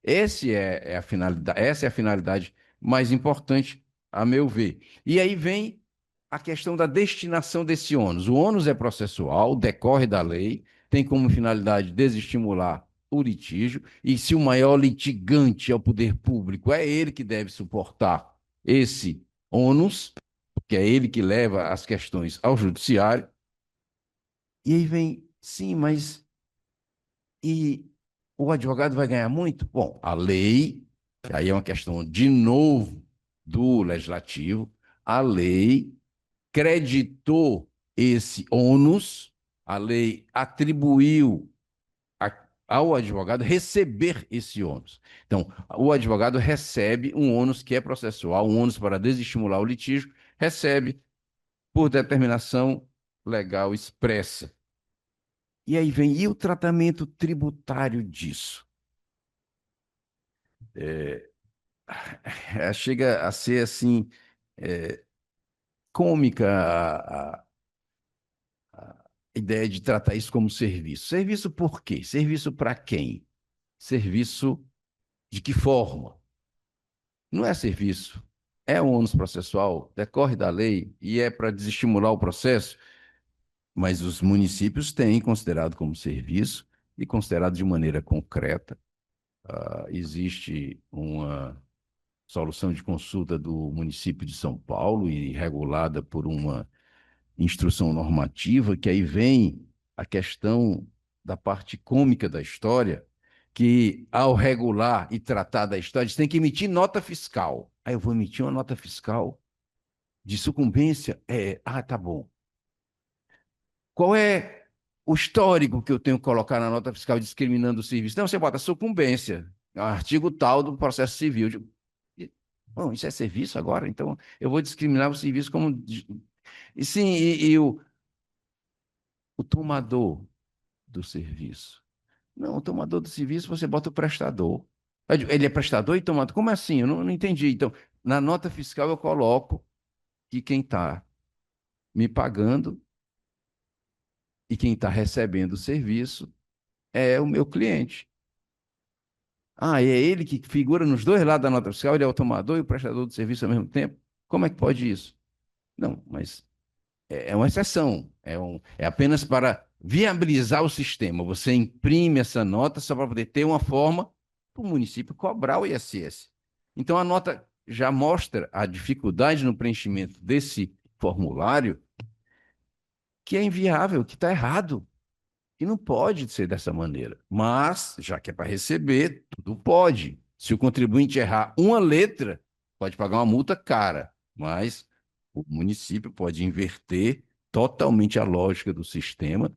Essa é a finalidade mais importante, a meu ver. E aí vem a questão da destinação desse ônus. O ônus é processual, decorre da lei, tem como finalidade desestimular o litígio, e se o maior litigante é o poder público, é ele que deve suportar esse ônus, porque é ele que leva as questões ao judiciário. E aí vem, sim, mas e o advogado vai ganhar muito? Bom, a lei, aí é uma questão de novo do legislativo, a lei creditou esse ônus, a lei atribuiu ao advogado receber esse ônus. Então, o advogado recebe um ônus que é processual, um ônus para desestimular o litígio, recebe por determinação legal expressa. E aí vem, e o tratamento tributário disso? Chega a ser assim, é, cômica a ideia de tratar isso como serviço. Serviço por quê? Serviço para quem? Serviço de que forma? Não é serviço. É um ônus processual, decorre da lei e é para desestimular o processo, mas os municípios têm considerado como serviço e considerado de maneira concreta. Existe uma solução de consulta do município de São Paulo e regulada por uma instrução normativa, que aí vem a questão da parte cômica da história, que ao regular e tratar da história, eles têm que emitir nota fiscal. Aí eu vou emitir uma nota fiscal de sucumbência? Tá bom. Qual é o histórico que eu tenho que colocar na nota fiscal discriminando o serviço? Não, você bota sucumbência, artigo tal do processo civil. Bom, isso é serviço agora? Então eu vou discriminar o serviço como. E sim, o tomador do serviço. Não, o tomador do serviço você bota o prestador. Ele é prestador e tomador? Como assim? Eu não entendi. Então, na nota fiscal eu coloco que quem está me pagando e quem está recebendo o serviço é o meu cliente. Ah, e é ele que figura nos dois lados da nota fiscal, ele é o tomador e o prestador do serviço ao mesmo tempo? Como é que pode isso? Não, mas é uma exceção. É apenas para viabilizar o sistema. Você imprime essa nota só para poder ter uma forma para o município cobrar o ISS. Então, a nota já mostra a dificuldade no preenchimento desse formulário, que é inviável, que está errado. E não pode ser dessa maneira. Mas, já que é para receber, tudo pode. Se o contribuinte errar uma letra, pode pagar uma multa cara. Mas o município pode inverter totalmente a lógica do sistema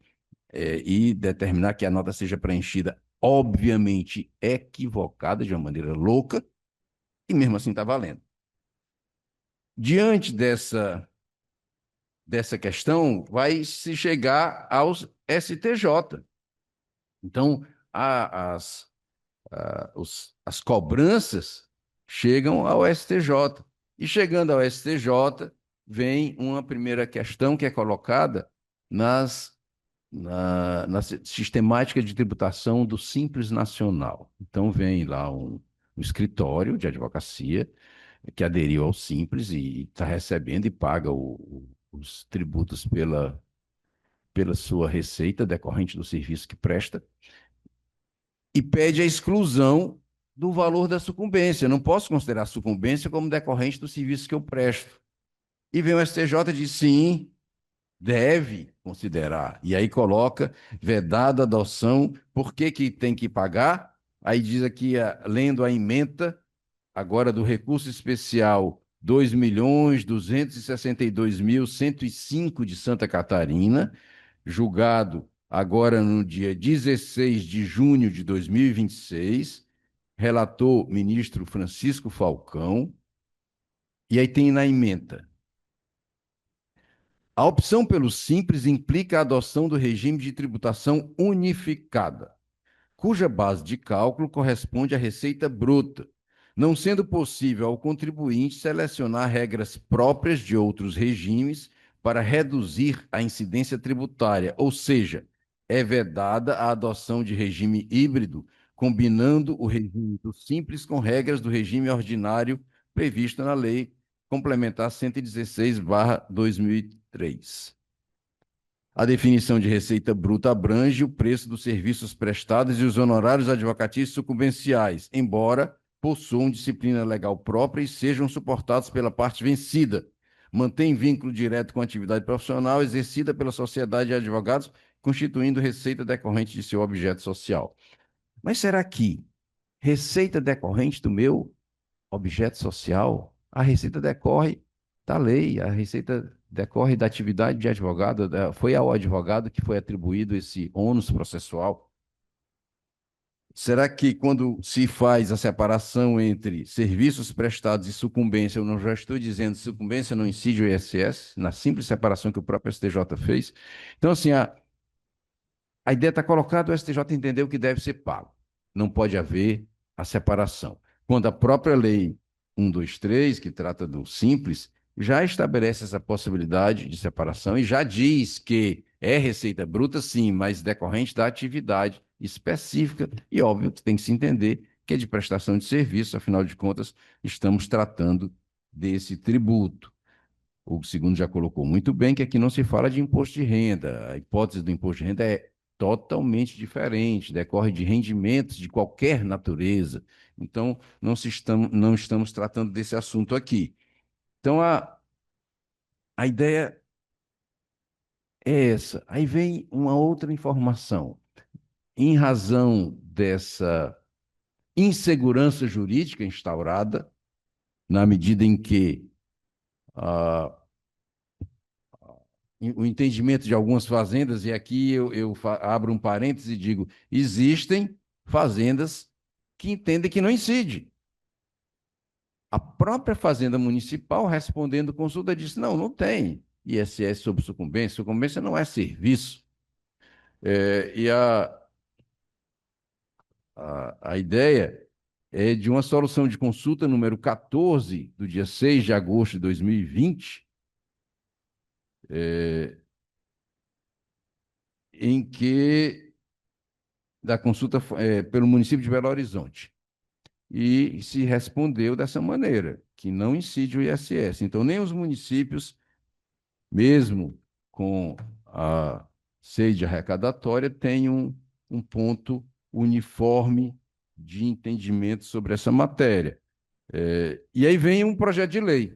e determinar que a nota seja preenchida, obviamente equivocada, de uma maneira louca, e mesmo assim está valendo. Diante dessa questão, vai se chegar aos STJ. Então, as as cobranças chegam ao STJ. E chegando ao STJ, vem uma primeira questão que é colocada na sistemática de tributação do Simples Nacional. Então, vem lá um escritório de advocacia que aderiu ao Simples e está recebendo e paga os tributos pela sua receita decorrente do serviço que presta e pede a exclusão do valor da sucumbência. Eu não posso considerar a sucumbência como decorrente do serviço que eu presto. E vem o STJ e diz sim, deve considerar. E aí coloca vedada a adoção, por que que tem que pagar? Aí diz aqui, lendo a ementa, agora do recurso especial 2.262.105 de Santa Catarina, julgado agora no dia 16 de junho de 2026, relator ministro Francisco Falcão, e aí tem na ementa. A opção pelo Simples implica a adoção do regime de tributação unificada, cuja base de cálculo corresponde à receita bruta, não sendo possível ao contribuinte selecionar regras próprias de outros regimes para reduzir a incidência tributária, ou seja, é vedada a adoção de regime híbrido, combinando o regime do Simples com regras do regime ordinário previsto na Lei Complementar 116/2003. A definição de receita bruta abrange o preço dos serviços prestados e os honorários advocatícios sucumbenciais, embora possuam disciplina legal própria e sejam suportados pela parte vencida. Mantém vínculo direto com a atividade profissional exercida pela sociedade de advogados, constituindo receita decorrente de seu objeto social. Mas será que receita decorrente do meu objeto social, a receita decorre da lei, a receita decorre da atividade de advogado, foi ao advogado que foi atribuído esse ônus processual. Será que quando se faz a separação entre serviços prestados e sucumbência, eu não já estou dizendo sucumbência não incide o ISS, na simples separação que o próprio STJ fez? Então, assim, a ideia está colocada, o STJ entendeu que deve ser pago. Não pode haver a separação. Quando a própria lei 123, que trata do simples, já estabelece essa possibilidade de separação e já diz que é receita bruta, sim, mas decorrente da atividade específica e óbvio que tem que se entender que é de prestação de serviço, afinal de contas, estamos tratando desse tributo. O segundo já colocou muito bem que aqui não se fala de imposto de renda. A hipótese do imposto de renda é totalmente diferente, decorre de rendimentos de qualquer natureza. Então, não estamos tratando desse assunto aqui. Então, a ideia é essa. Aí vem uma outra informação. Em razão dessa insegurança jurídica instaurada, na medida em que ah, o entendimento de algumas fazendas, e aqui eu abro um parêntese e digo: existem fazendas que entendem que não incide. A própria Fazenda Municipal, respondendo consulta, disse: não, não tem ISS sobre sucumbência. Sucumbência não é serviço. E a ideia é de uma solução de consulta número 14, do dia 6 de agosto de 2020, em que da consulta pelo município de Belo Horizonte. E se respondeu dessa maneira, que não incide o ISS. Então, nem os municípios, mesmo com a sede arrecadatória, têm um ponto uniforme de entendimento sobre essa matéria. E aí vem um projeto de lei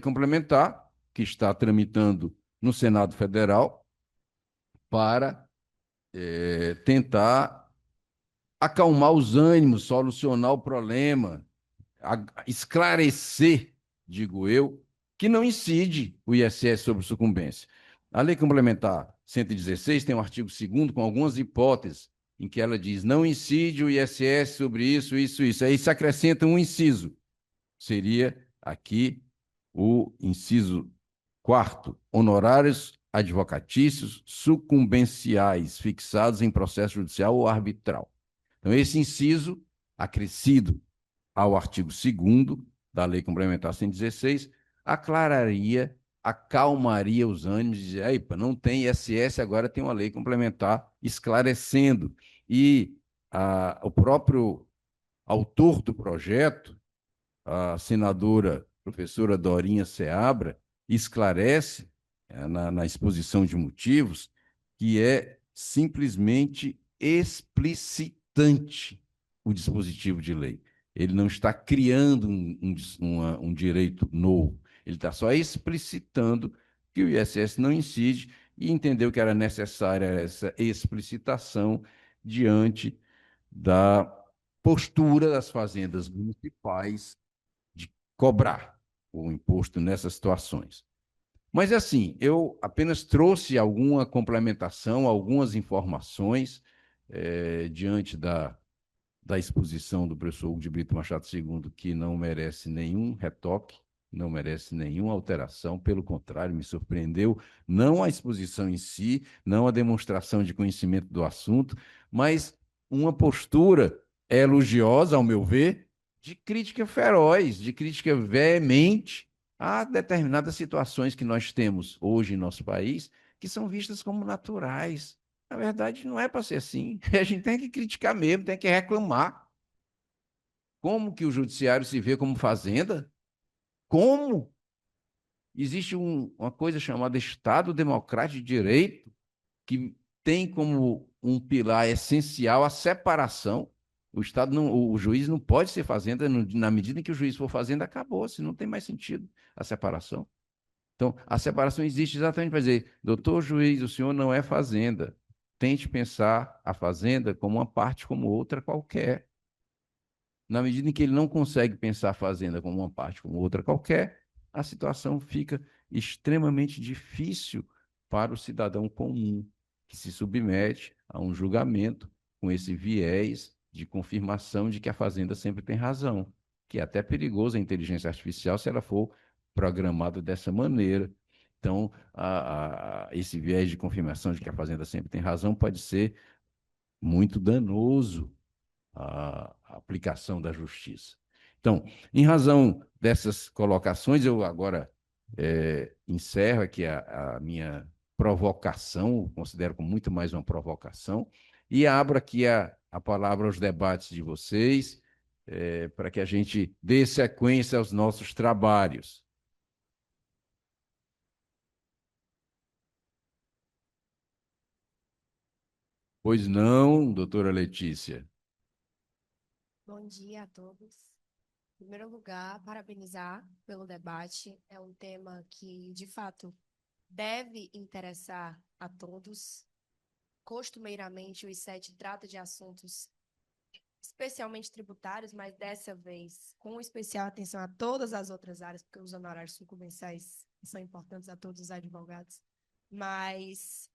complementar, que está tramitando no Senado Federal para tentar acalmar os ânimos, solucionar o problema, esclarecer, digo eu, que não incide o ISS sobre sucumbência. A Lei Complementar 116 tem um artigo 2º com algumas hipóteses em que ela diz não incide o ISS sobre isso, isso, isso. Aí se acrescenta um inciso. Seria aqui o inciso 4º, honorários advocatícios sucumbenciais fixados em processo judicial ou arbitral. Então, esse inciso, acrescido ao artigo 2º da Lei Complementar 116, aclararia, acalmaria os ânimos e dizer, epa, não tem ISS, agora tem uma lei complementar esclarecendo. E o próprio autor do projeto, a senadora professora Dorinha Seabra, esclarece na exposição de motivos que é simplesmente explicitante o dispositivo de lei. Ele não está criando um direito novo, ele está só explicitando que o ISS não incide e entendeu que era necessária essa explicitação diante da postura das fazendas municipais de cobrar o imposto nessas situações. Mas, assim, eu apenas trouxe alguma complementação, algumas informações diante da exposição do professor Hugo de Brito Machado II, que não merece nenhum retoque, não merece nenhuma alteração, pelo contrário, me surpreendeu, não a exposição em si, não a demonstração de conhecimento do assunto, mas uma postura elogiosa, ao meu ver, de crítica feroz, de crítica veemente a determinadas situações que nós temos hoje em nosso país, que são vistas como naturais. Na verdade, não é para ser assim. A gente tem que criticar mesmo, tem que reclamar. Como que o judiciário se vê como fazenda? Como? Existe uma coisa chamada Estado Democrático de Direito, que tem como um pilar essencial a separação. O Estado não, o juiz não pode ser fazenda, na medida em que o juiz for fazenda, acabou, se não tem mais sentido a separação. Então, a separação existe exatamente para dizer, doutor juiz, o senhor não é fazenda. Tente pensar a fazenda como uma parte como outra qualquer. Na medida em que ele não consegue pensar a fazenda como uma parte como outra qualquer, a situação fica extremamente difícil para o cidadão comum, que se submete a um julgamento com esse viés de confirmação de que a fazenda sempre tem razão, que é até perigoso a inteligência artificial se ela for programada dessa maneira. Então, esse viés de confirmação de que a fazenda sempre tem razão pode ser muito danoso à aplicação da justiça. Então, em razão dessas colocações, eu agora encerro aqui a minha provocação, considero como muito mais uma provocação, e abro aqui a palavra aos debates de vocês, para que a gente dê sequência aos nossos trabalhos. Pois não, doutora Letícia? Bom dia a todos. Em primeiro lugar, parabenizar pelo debate. É um tema que, de fato, deve interessar a todos. Costumeiramente, o I7 trata de assuntos especialmente tributários, mas dessa vez com especial atenção a todas as outras áreas, porque os honorários sucumbenciais são importantes a todos os advogados. Mas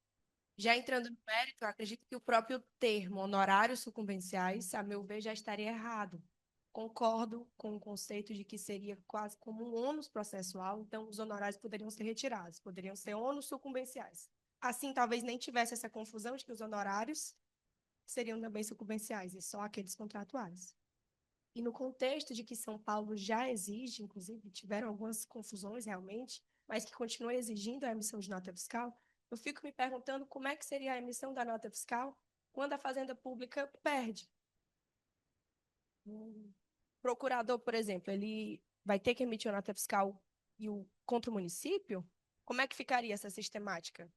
já entrando no mérito, eu acredito que o próprio termo honorários sucumbenciais, a meu ver, já estaria errado. Concordo com o conceito de que seria quase como um ônus processual, então os honorários poderiam ser retirados, poderiam ser ônus sucumbenciais. assim talvez nem tivesse essa confusão de que os honorários seriam também sucumbenciais e só aqueles contratuais. E no contexto de que São Paulo já exige, inclusive, tiveram algumas confusões realmente, mas que continua exigindo a emissão de nota fiscal, eu fico me perguntando como é que seria a emissão da nota fiscal quando a Fazenda Pública perde. O procurador, por exemplo, ele vai ter que emitir uma nota fiscal contra o município? Como é que ficaria essa sistemática?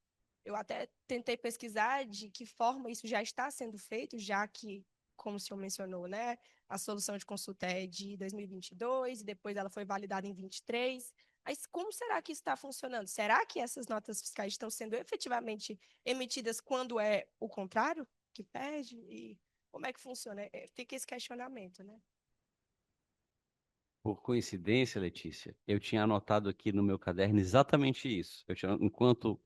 Eu até tentei pesquisar de que forma isso já está sendo feito, já que, como o senhor mencionou, né, a solução de consulta é de 2022 e depois ela foi validada em 23. Mas como será que isso está funcionando? Será que essas notas fiscais estão sendo efetivamente emitidas quando é o contrário que perde? E como é que funciona? Fica esse questionamento, né? Por coincidência, Letícia, eu tinha anotado aqui no meu caderno exatamente isso. Enquanto o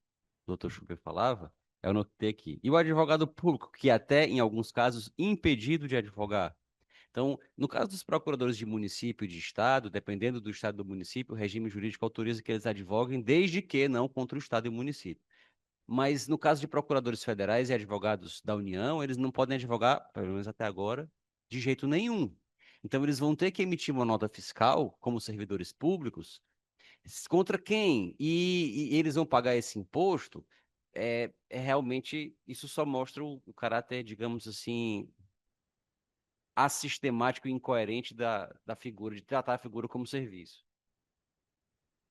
doutor Schuper falava, eu anotei aqui. E o advogado público, que até, em alguns casos, impedido de advogar. Então, no caso dos procuradores de município e de estado, dependendo do estado do município, o regime jurídico autoriza que eles advoguem, desde que não contra o estado e o município. Mas no caso de procuradores federais e advogados da União, eles não podem advogar, pelo menos até agora, de jeito nenhum. Então, eles vão ter que emitir uma nota fiscal, como servidores públicos, contra quem? E eles vão pagar esse imposto. Realmente, isso só mostra o caráter, digamos assim, assistemático e incoerente da figura, de tratar a figura como serviço.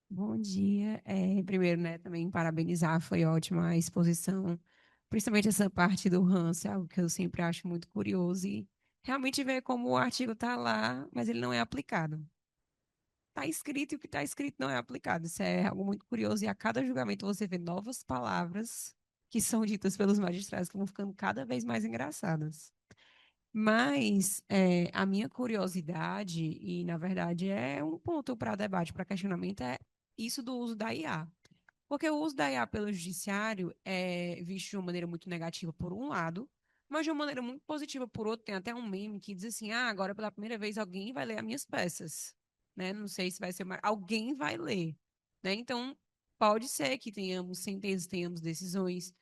Bom dia. Primeiro, né, também parabenizar, foi ótima a exposição, principalmente essa parte do Hans, é algo que eu sempre acho muito curioso e realmente ver como o artigo está lá, mas ele não é aplicado. Está escrito e o que está escrito não é aplicado. Isso é algo muito curioso e a cada julgamento você vê novas palavras que são ditas pelos magistrados que vão ficando cada vez mais engraçadas. Mas a minha curiosidade, e na verdade é um ponto para debate, para questionamento, é isso do uso da IA. Porque o uso da IA pelo judiciário é visto de uma maneira muito negativa por um lado, mas de uma maneira muito positiva por outro. Tem até um meme que diz assim: ah, agora pela primeira vez alguém vai ler as minhas peças. Né? Não sei se vai ser mais. Alguém vai ler. Né? Então, pode ser que tenhamos sentenças, tenhamos decisões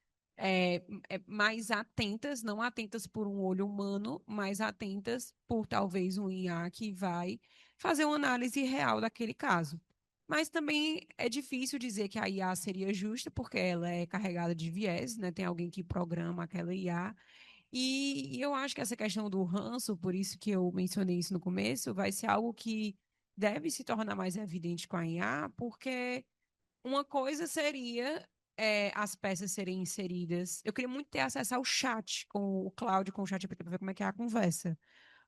mais atentas, não atentas por um olho humano, mas atentas por talvez um IA que vai fazer uma análise real daquele caso. Mas também é difícil dizer que a IA seria justa, porque ela é carregada de viés, né? Tem alguém que programa aquela IA. E eu acho que essa questão do ranço, por isso que eu mencionei isso no começo, vai ser algo que deve se tornar mais evidente com a IA, porque uma coisa seria as peças serem inseridas. Eu queria muito ter acesso ao chat com o Cláudio, com o chat GPT, para ver como é que é a conversa.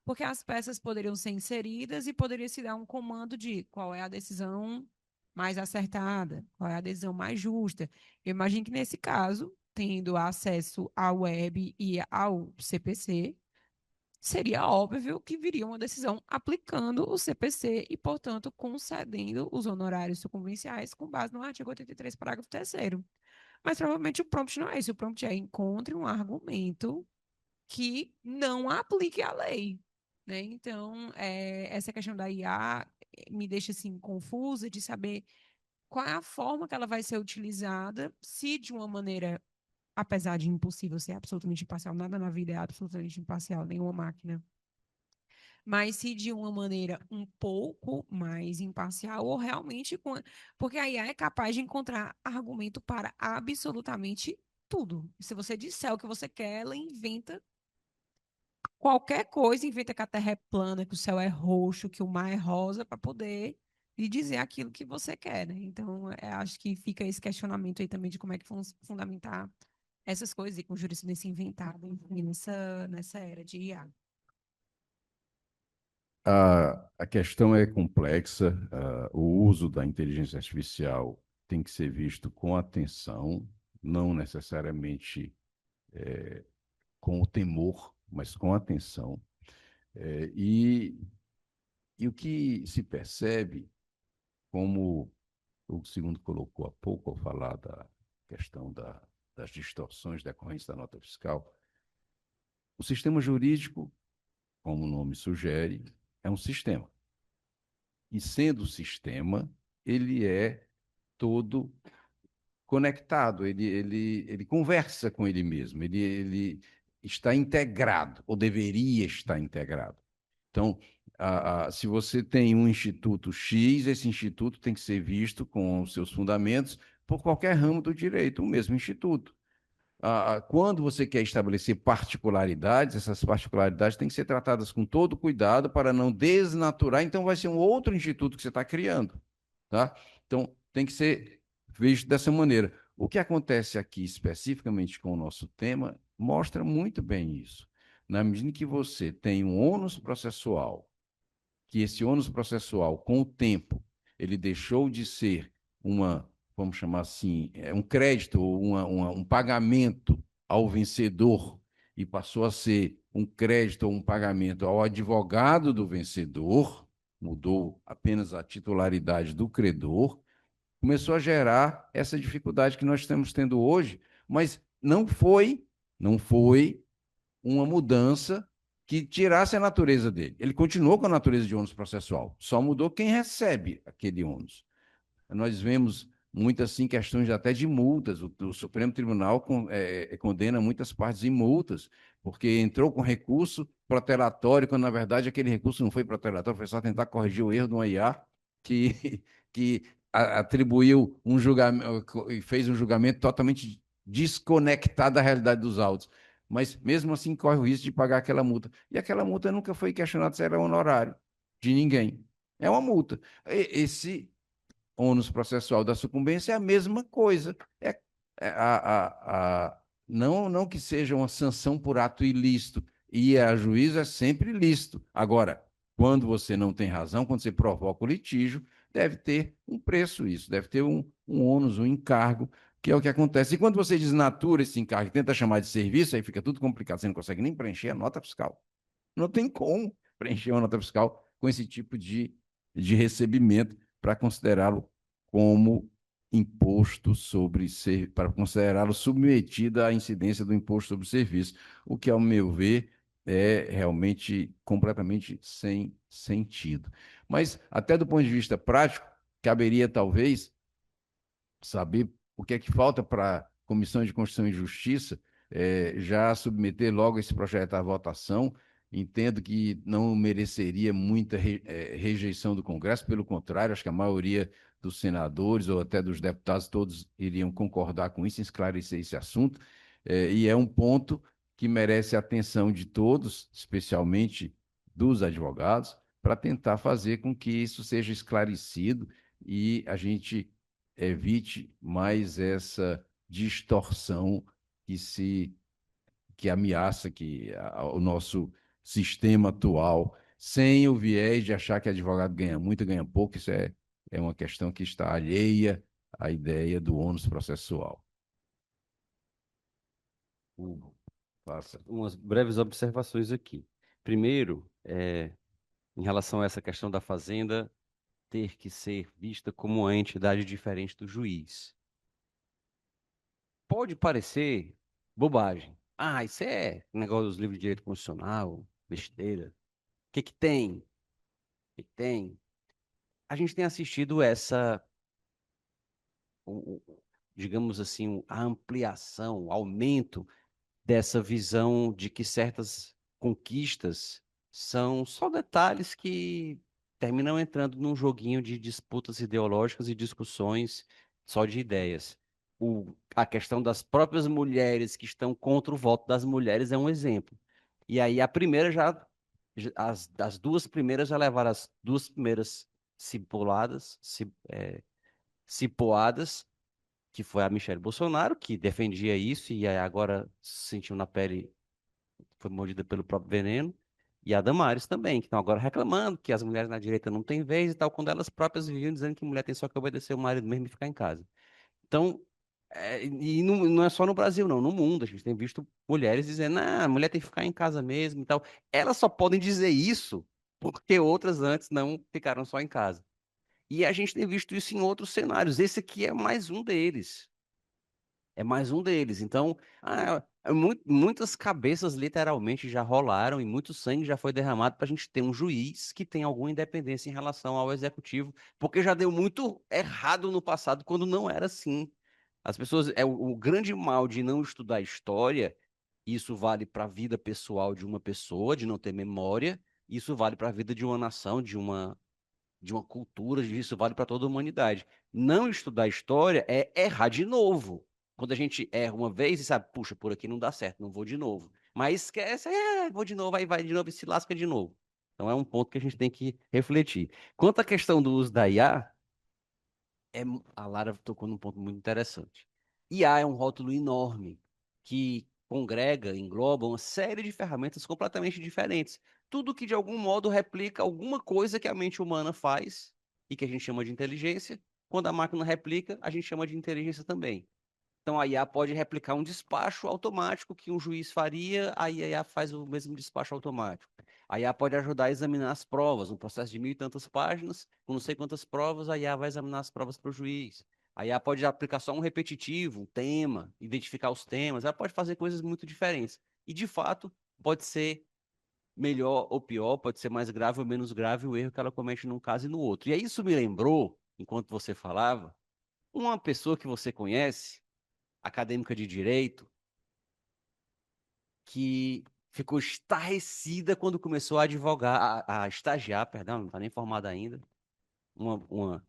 Porque as peças poderiam ser inseridas e poderia se dar um comando de qual é a decisão mais acertada, qual é a decisão mais justa. Eu imagino que nesse caso, tendo acesso à web e ao CPC, seria óbvio que viria uma decisão aplicando o CPC e, portanto, concedendo os honorários sucumbenciais com base no artigo 83, parágrafo 3º. Mas provavelmente o prompt não é esse. O prompt é encontre um argumento que não aplique a lei. Né? Então, essa questão da IA me deixa assim confusa de saber qual é a forma que ela vai ser utilizada, se de uma maneira, apesar de impossível ser absolutamente imparcial, nada na vida é absolutamente imparcial, nenhuma máquina, mas se de uma maneira um pouco mais imparcial ou realmente porque a IA é capaz de encontrar argumento para absolutamente tudo. Se você disser o que você quer, ela inventa qualquer coisa, inventa que a Terra é plana, que o céu é roxo, que o mar é rosa, para poder lhe dizer aquilo que você quer, né? Então, acho que fica esse questionamento aí também de como é que fundamentar essas coisas e com jurisprudência inventada, enfim, nessa era de IA. A questão é complexa, o uso da inteligência artificial tem que ser visto com atenção, não necessariamente com o temor, mas com atenção. É, e o que se percebe, como o segundo colocou há pouco ao falar da questão das distorções decorrentes da nota fiscal, o sistema jurídico, como o nome sugere, é um sistema. E sendo sistema, ele é todo conectado, ele conversa com ele mesmo, ele está integrado, ou deveria estar integrado. Então, se você tem um instituto X, esse instituto tem que ser visto com os seus fundamentos por qualquer ramo do direito, o mesmo instituto. Quando você quer estabelecer particularidades, essas particularidades têm que ser tratadas com todo cuidado para não desnaturar, então vai ser um outro instituto que você está criando, tá? Então, tem que ser visto dessa maneira. O que acontece aqui especificamente com o nosso tema mostra muito bem isso. Na medida em que você tem um ônus processual, que esse ônus processual, com o tempo, ele deixou de ser vamos chamar assim, um crédito, um pagamento ao vencedor, e passou a ser um crédito ou um pagamento ao advogado do vencedor, mudou apenas a titularidade do credor, começou a gerar essa dificuldade que nós estamos tendo hoje, mas não foi uma mudança que tirasse a natureza dele. Ele continuou com a natureza de ônus processual, só mudou quem recebe aquele ônus. Nós vemos muitas assim, questões até de multas. O Supremo Tribunal condena muitas partes em multas, porque entrou com recurso protelatório, quando na verdade aquele recurso não foi protelatório, foi só tentar corrigir o erro de uma IA que, que atribuiu um julgamento e fez um julgamento totalmente desconectado da realidade dos autos. Mas mesmo assim corre o risco de pagar aquela multa. E aquela multa nunca foi questionada se era honorário de ninguém. É uma multa. Esse ônus processual da sucumbência é a mesma coisa. Não que seja uma sanção por ato ilícito, e a juízo é sempre lícito. Agora, quando você não tem razão, quando você provoca o litígio, deve ter um preço isso, deve ter um ônus, um encargo, que é o que acontece. E quando você desnatura esse encargo e tenta chamar de serviço, aí fica tudo complicado, você não consegue nem preencher a nota fiscal. Não tem como preencher uma nota fiscal com esse tipo de recebimento para considerá-lo como imposto sobre para considerá-lo submetido à incidência do imposto sobre serviço, o que, ao meu ver, é realmente completamente sem sentido. Mas, até do ponto de vista prático, caberia talvez saber o que é que falta para a Comissão de Constituição e Justiça já submeter logo esse projeto à votação. Entendo que não mereceria muita rejeição do Congresso, pelo contrário, acho que a maioria dos senadores ou até dos deputados todos iriam concordar com isso, esclarecer esse assunto, e é um ponto que merece a atenção de todos, especialmente dos advogados, para tentar fazer com que isso seja esclarecido e a gente evite mais essa distorção que ameaça o nosso sistema atual, sem o viés de achar que advogado ganha muito, ganha pouco. Isso é uma questão que está alheia à ideia do ônus processual. Faça umas breves observações aqui. Primeiro, em relação a essa questão da fazenda ter que ser vista como uma entidade diferente do juiz. Pode parecer bobagem. Ah, isso é um negócio dos livros de direito constitucional, besteira. O que que tem? O que que tem? A gente tem assistido digamos assim, a ampliação, o aumento dessa visão de que certas conquistas são só detalhes que terminam entrando num joguinho de disputas ideológicas e discussões só de ideias. A questão das próprias mulheres que estão contra o voto das mulheres é um exemplo. E aí a primeira as duas primeiras já levaram as duas primeiras cipoadas, que foi a Michelle Bolsonaro, que defendia isso e aí agora se sentiu na pele, foi mordida pelo próprio veneno, e a Damares também, que estão agora reclamando que as mulheres na direita não têm vez e tal, quando elas próprias viviam dizendo que mulher tem só que obedecer o marido mesmo e ficar em casa. Então, e não é só no Brasil, não, no mundo, a gente tem visto mulheres dizendo, ah, a mulher tem que ficar em casa mesmo e tal. Elas só podem dizer isso porque outras antes não ficaram só em casa. E a gente tem visto isso em outros cenários. Esse aqui é mais um deles. É mais um deles. Então, muitas cabeças literalmente já rolaram e muito sangue já foi derramado para a gente ter um juiz que tem alguma independência em relação ao executivo, porque já deu muito errado no passado quando não era assim. As pessoas, o grande mal de não estudar história, isso vale para a vida pessoal de uma pessoa, de não ter memória, isso vale para a vida de uma nação, de uma cultura, isso vale para toda a humanidade. Não estudar história é errar de novo. Quando a gente erra uma vez e sabe, puxa, por aqui não dá certo, não vou de novo. Mas esquece, vou de novo, aí vai de novo e se lasca de novo. Então é um ponto que a gente tem que refletir. Quanto à questão do uso da IA, a Lara tocou num ponto muito interessante. IA é um rótulo enorme que congrega, engloba uma série de ferramentas completamente diferentes. Tudo que de algum modo replica alguma coisa que a mente humana faz e que a gente chama de inteligência. Quando a máquina replica, a gente chama de inteligência também. Então, a IA pode replicar um despacho automático que um juiz faria, aí a IA faz o mesmo despacho automático. A IA pode ajudar a examinar as provas, um processo de 1.000 e tantas páginas, com não sei quantas provas, a IA vai examinar as provas para o juiz. A IA pode aplicar só um repetitivo, um tema, identificar os temas, ela pode fazer coisas muito diferentes. E, de fato, pode ser melhor ou pior, pode ser mais grave ou menos grave o erro que ela comete num caso e no outro. E aí isso me lembrou, enquanto você falava, uma pessoa que você conhece, acadêmica de direito, que ficou estarrecida quando começou a advogar, a estagiar, perdão, não está nem formada ainda. Uma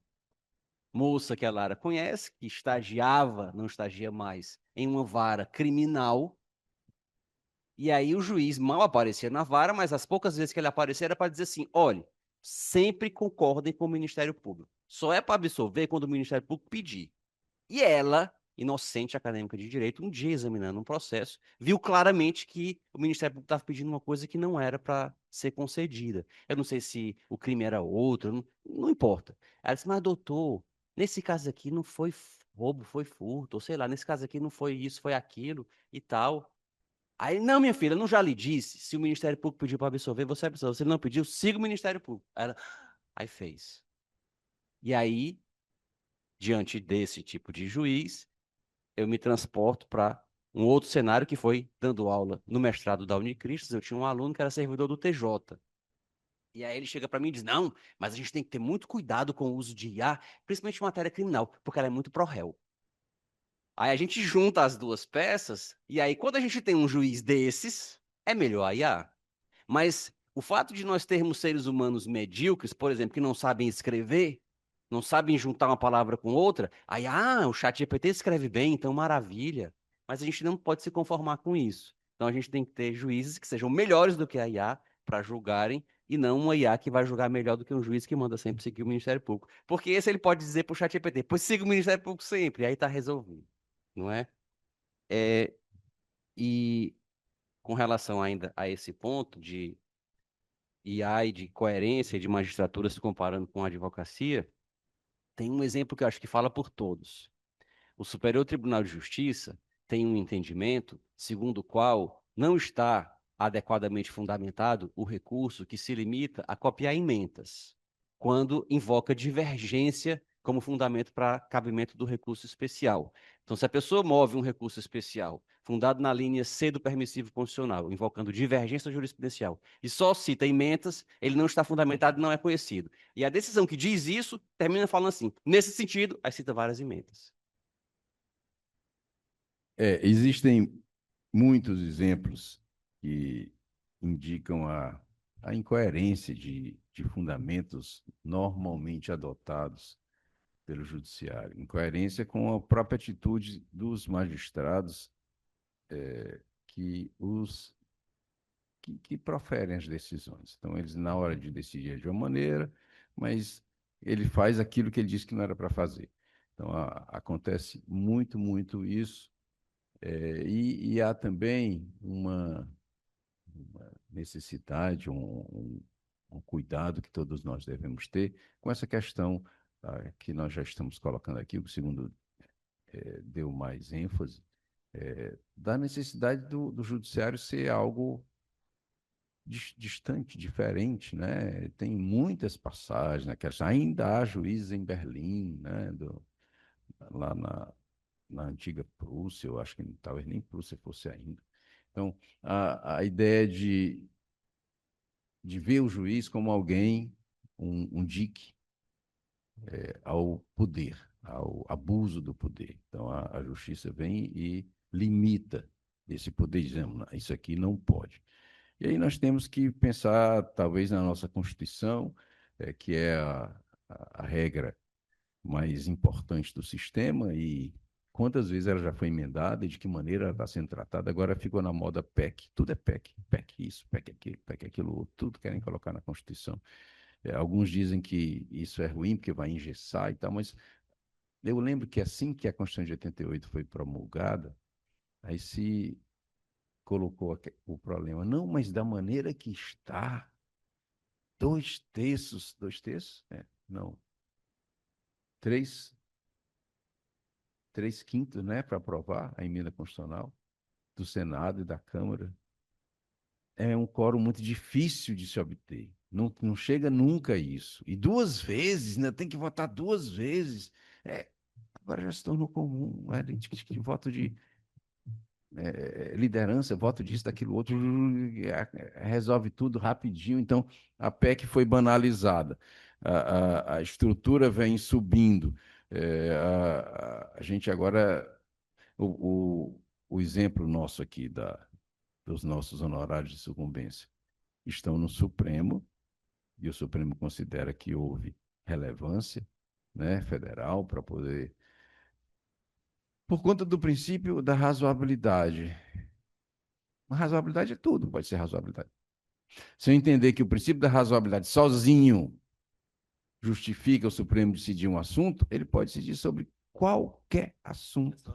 moça que a Lara conhece, que estagiava, não estagia mais, em uma vara criminal. E aí o juiz mal aparecia na vara, mas as poucas vezes que ele aparecia era para dizer assim: olha, sempre concordem com o Ministério Público. Só é para absolver quando o Ministério Público pedir. E ela, inocente acadêmica de direito, um dia examinando um processo, viu claramente que o Ministério Público estava pedindo uma coisa que não era para ser concedida. Eu não sei se o crime era outro, não importa. Ela disse, mas doutor, nesse caso aqui não foi roubo, foi furto, ou sei lá, nesse caso aqui não foi isso, foi aquilo e tal. Aí, não, minha filha, eu não já lhe disse, se o Ministério Público pediu para absolver, você absolve. Se ele não pediu, siga o Ministério Público. Aí fez. E aí, diante desse tipo de juiz, eu me transporto para um outro cenário que foi dando aula no mestrado da Unicristos. Eu tinha um aluno que era servidor do TJ. E aí ele chega para mim e diz: não, mas a gente tem que ter muito cuidado com o uso de IA, principalmente em matéria criminal, porque ela é muito pró-réu. Aí a gente junta as duas peças, e aí quando a gente tem um juiz desses, é melhor a IA. Mas o fato de nós termos seres humanos medíocres, por exemplo, que não sabem escrever, não sabem juntar uma palavra com outra, aí, o chat GPT escreve bem, então maravilha. Mas a gente não pode se conformar com isso. Então a gente tem que ter juízes que sejam melhores do que a IA para julgarem, e não uma IA que vai julgar melhor do que um juiz que manda sempre seguir o Ministério Público. Porque esse ele pode dizer para o chat GPT, pois siga o Ministério Público sempre, e aí está resolvido, não é? É, e com relação ainda a esse ponto de IA e de coerência e de magistratura se comparando com a advocacia, tem um exemplo que eu acho que fala por todos. O Superior Tribunal de Justiça tem um entendimento segundo o qual não está adequadamente fundamentado o recurso que se limita a copiar emendas, quando invoca divergência como fundamento para cabimento do recurso especial. Então, se a pessoa move um recurso especial fundado na linha C do permissivo constitucional, invocando divergência jurisprudencial, e só cita emendas, ele não está fundamentado, não é conhecido. E a decisão que diz isso termina falando assim, nesse sentido, aí cita várias emendas. Existem muitos exemplos que indicam a incoerência de fundamentos normalmente adotados pelo judiciário, incoerência com a própria atitude dos magistrados que que proferem as decisões. Então, eles, na hora de decidir é de uma maneira, mas ele faz aquilo que ele disse que não era para fazer. Então, acontece muito isso. E há também uma necessidade, um cuidado que todos nós devemos ter com essa questão que nós já estamos colocando aqui, o segundo deu mais ênfase, da necessidade do judiciário ser algo distante, diferente, né? Tem muitas passagens naquelas. Ainda há juízes em Berlim, né? Lá na antiga Prússia, eu acho que talvez nem Prússia fosse ainda. Então, a ideia de ver o juiz como alguém, um dique ao poder, ao abuso do poder. Então, a justiça vem e limita esse poder, dizendo, "Não, isso aqui não pode." E aí nós temos que pensar, talvez, na nossa Constituição, que é a regra mais importante do sistema, e quantas vezes ela já foi emendada e de que maneira ela está sendo tratada. Agora ficou na moda PEC, tudo é PEC, PEC isso, PEC aquilo, PEC aquilo outro, tudo querem colocar na Constituição. Alguns dizem que isso é ruim porque vai engessar e tal, mas eu lembro que assim que a Constituição de 88 foi promulgada, aí se colocou o problema, não, mas da maneira que está, dois terços? Não, três, três quintos, né, para aprovar a emenda constitucional do Senado e da Câmara. É um quórum muito difícil de se obter. Não, não chega nunca a isso. E duas vezes, ainda tem que votar duas vezes. Agora já se tornou comum, né? De voto de liderança, voto disso, daquilo outro, resolve tudo rapidinho. Então, a PEC foi banalizada. A estrutura vem subindo. A gente agora, o, o exemplo nosso aqui dos nossos honorários de sucumbência estão no Supremo, e o Supremo considera que houve relevância, né, federal para poder, por conta do princípio da razoabilidade. A razoabilidade é tudo, pode ser razoabilidade. Se eu entender que o princípio da razoabilidade sozinho justifica o Supremo decidir um assunto, ele pode decidir sobre qualquer assunto.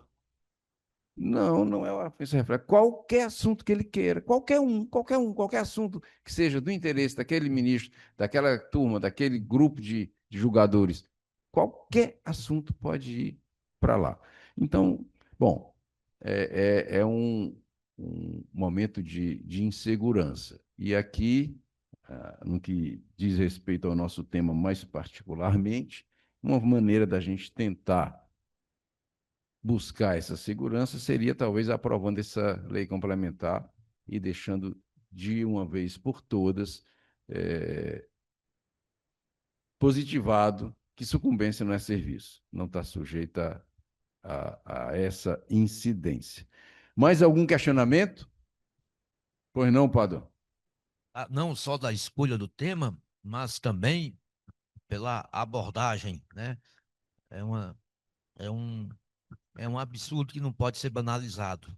Não, não é uma ofensa reflexa. Qualquer assunto que ele queira, qualquer assunto que seja do interesse daquele ministro, daquela turma, daquele grupo de julgadores, qualquer assunto pode ir para lá. Então, bom, é um momento de insegurança. E aqui, no que diz respeito ao nosso tema mais particularmente, uma maneira da gente tentar buscar essa segurança seria talvez aprovando essa lei complementar e deixando de uma vez por todas positivado que sucumbência não é serviço, não está sujeita a essa incidência. Mais algum questionamento? Pois não, Padre? Não só da escolha do tema, mas também pela abordagem, né? É uma, é um, é um absurdo que não pode ser banalizado.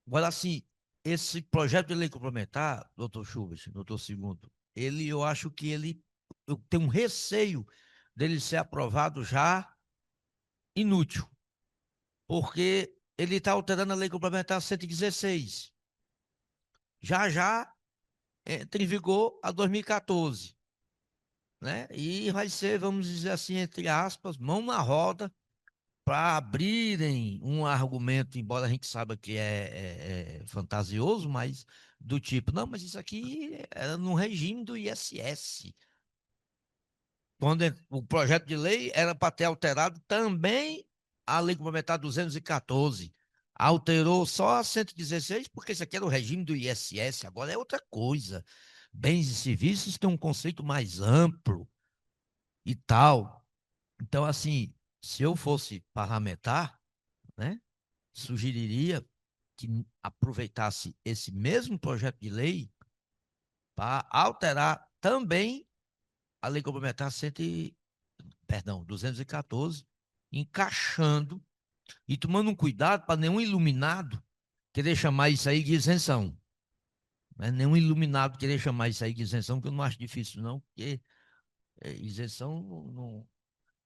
Agora, assim, esse projeto de lei complementar, doutor Schubert, doutor Segundo, eu acho que eu tenho um receio dele ser aprovado já inútil, porque ele está alterando a lei complementar 116. Já já entra em vigor a 2014, né? E vai ser, vamos dizer assim, entre aspas, mão na roda para abrirem um argumento, embora a gente saiba que é fantasioso, mas do tipo, não, mas isso aqui era no regime do ISS. Quando o projeto de lei era para ter alterado também a Lei Complementar 214. Alterou só a 116, porque isso aqui era o regime do ISS, agora é outra coisa. Bens e serviços tem um conceito mais amplo e tal. Então, assim, se eu fosse parlamentar, né, sugeriria que aproveitasse esse mesmo projeto de lei para alterar também a Lei Complementar 214, encaixando e tomando um cuidado para nenhum iluminado querer chamar isso aí de isenção. Né? Nenhum iluminado querer chamar isso aí de isenção, que eu não acho difícil, não, porque isenção não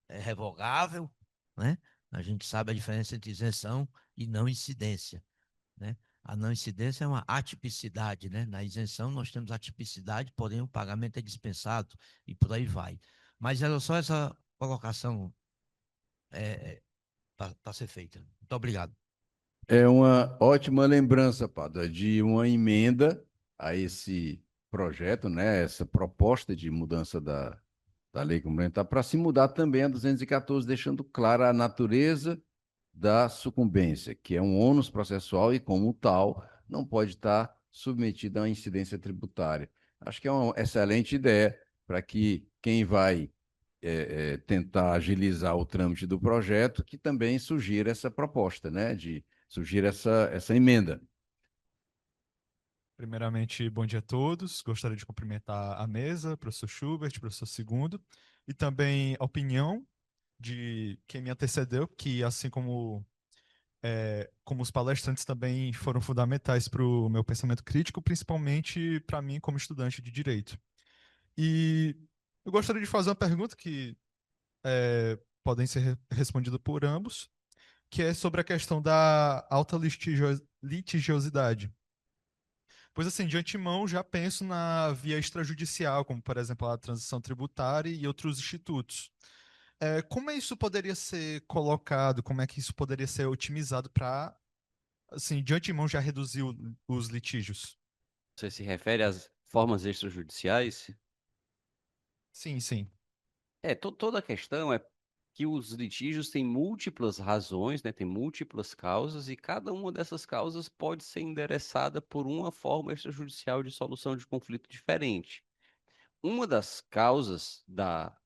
é revogável, né? A gente sabe a diferença entre isenção e não incidência, né? A não incidência é uma atipicidade, né? Na isenção nós temos atipicidade, porém o pagamento é dispensado e por aí vai. Mas era só essa colocação para ser feita. Muito obrigado. É uma ótima lembrança, Padre, de uma emenda a esse projeto, né, essa proposta de mudança da lei complementar, para se mudar também a 214, deixando clara a natureza da sucumbência, que é um ônus processual e, como tal, não pode estar submetida à incidência tributária. Acho que é uma excelente ideia para que quem vai tentar agilizar o trâmite do projeto, que também sugira essa proposta, né, sugira essa emenda. Primeiramente, bom dia a todos. Gostaria de cumprimentar a mesa, professor Schubert, professor Segundo, e também a opinião de quem me antecedeu, que assim como os palestrantes também foram fundamentais para o meu pensamento crítico, principalmente para mim como estudante de direito. E eu gostaria de fazer uma pergunta que podem ser respondidas por ambos, que é sobre a questão da alta litigiosidade. Pois assim, de antemão já penso na via extrajudicial, como por exemplo a transição tributária e outros institutos. Como isso poderia ser colocado, como é que isso poderia ser otimizado para, assim, de antemão já reduzir os litígios? Você se refere às formas extrajudiciais? Sim, sim. Toda a questão é que os litígios têm múltiplas razões, né, tem múltiplas causas, e cada uma dessas causas pode ser endereçada por uma forma extrajudicial de solução de conflito diferente. Uma das causas da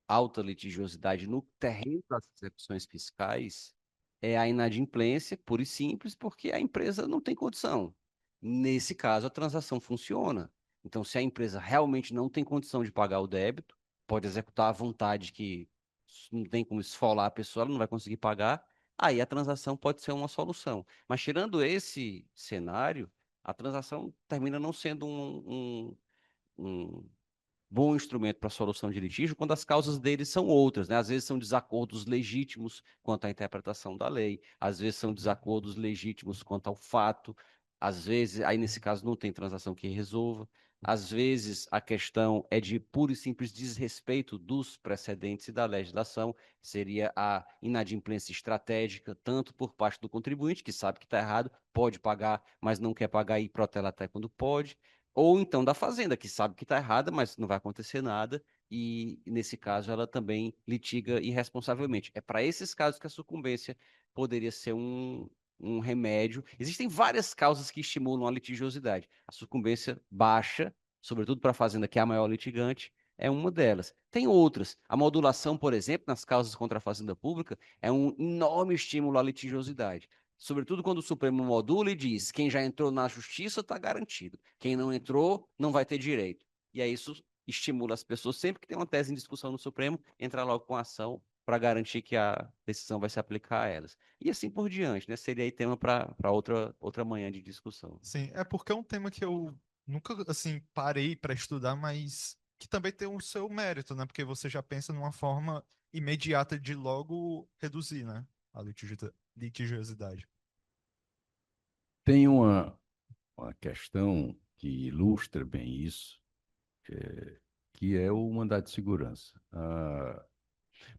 alta litigiosidade no terreno das execuções fiscais é a inadimplência, pura e simples, porque a empresa não tem condição. Nesse caso, a transação funciona. Então, se a empresa realmente não tem condição de pagar o débito, pode executar à vontade que não tem como esfolar a pessoa, ela não vai conseguir pagar, aí a transação pode ser uma solução. Mas tirando esse cenário, a transação termina não sendo um bom instrumento para a solução de litígio quando as causas deles são outras, né? Às vezes são desacordos legítimos quanto à interpretação da lei, às vezes são desacordos legítimos quanto ao fato, às vezes, aí nesse caso não tem transação que resolva, às vezes a questão é de puro e simples desrespeito dos precedentes e da legislação, seria a inadimplência estratégica, tanto por parte do contribuinte, que sabe que está errado, pode pagar, mas não quer pagar e protela até quando pode, ou então da fazenda, que sabe que está errada, mas não vai acontecer nada, e nesse caso ela também litiga irresponsavelmente. É para esses casos que a sucumbência poderia ser um remédio. Existem várias causas que estimulam a litigiosidade. A sucumbência baixa, sobretudo para a fazenda, que é a maior litigante, é uma delas. Tem outras. A modulação, por exemplo, nas causas contra a fazenda pública, é um enorme estímulo à litigiosidade. Sobretudo quando o Supremo modula e diz: quem já entrou na justiça está garantido, quem não entrou não vai ter direito. E aí isso estimula as pessoas, sempre que tem uma tese em discussão no Supremo, entrar logo com ação para garantir que a decisão vai se aplicar a elas. E assim por diante, né? Seria aí tema para outra manhã de discussão. Sim, é porque é um tema que eu nunca, assim, parei para estudar, mas que também tem o seu mérito, né? Porque você já pensa numa forma imediata de logo reduzir, né? A litigiosidade. Tem uma questão que ilustra bem isso, que é o mandado de segurança.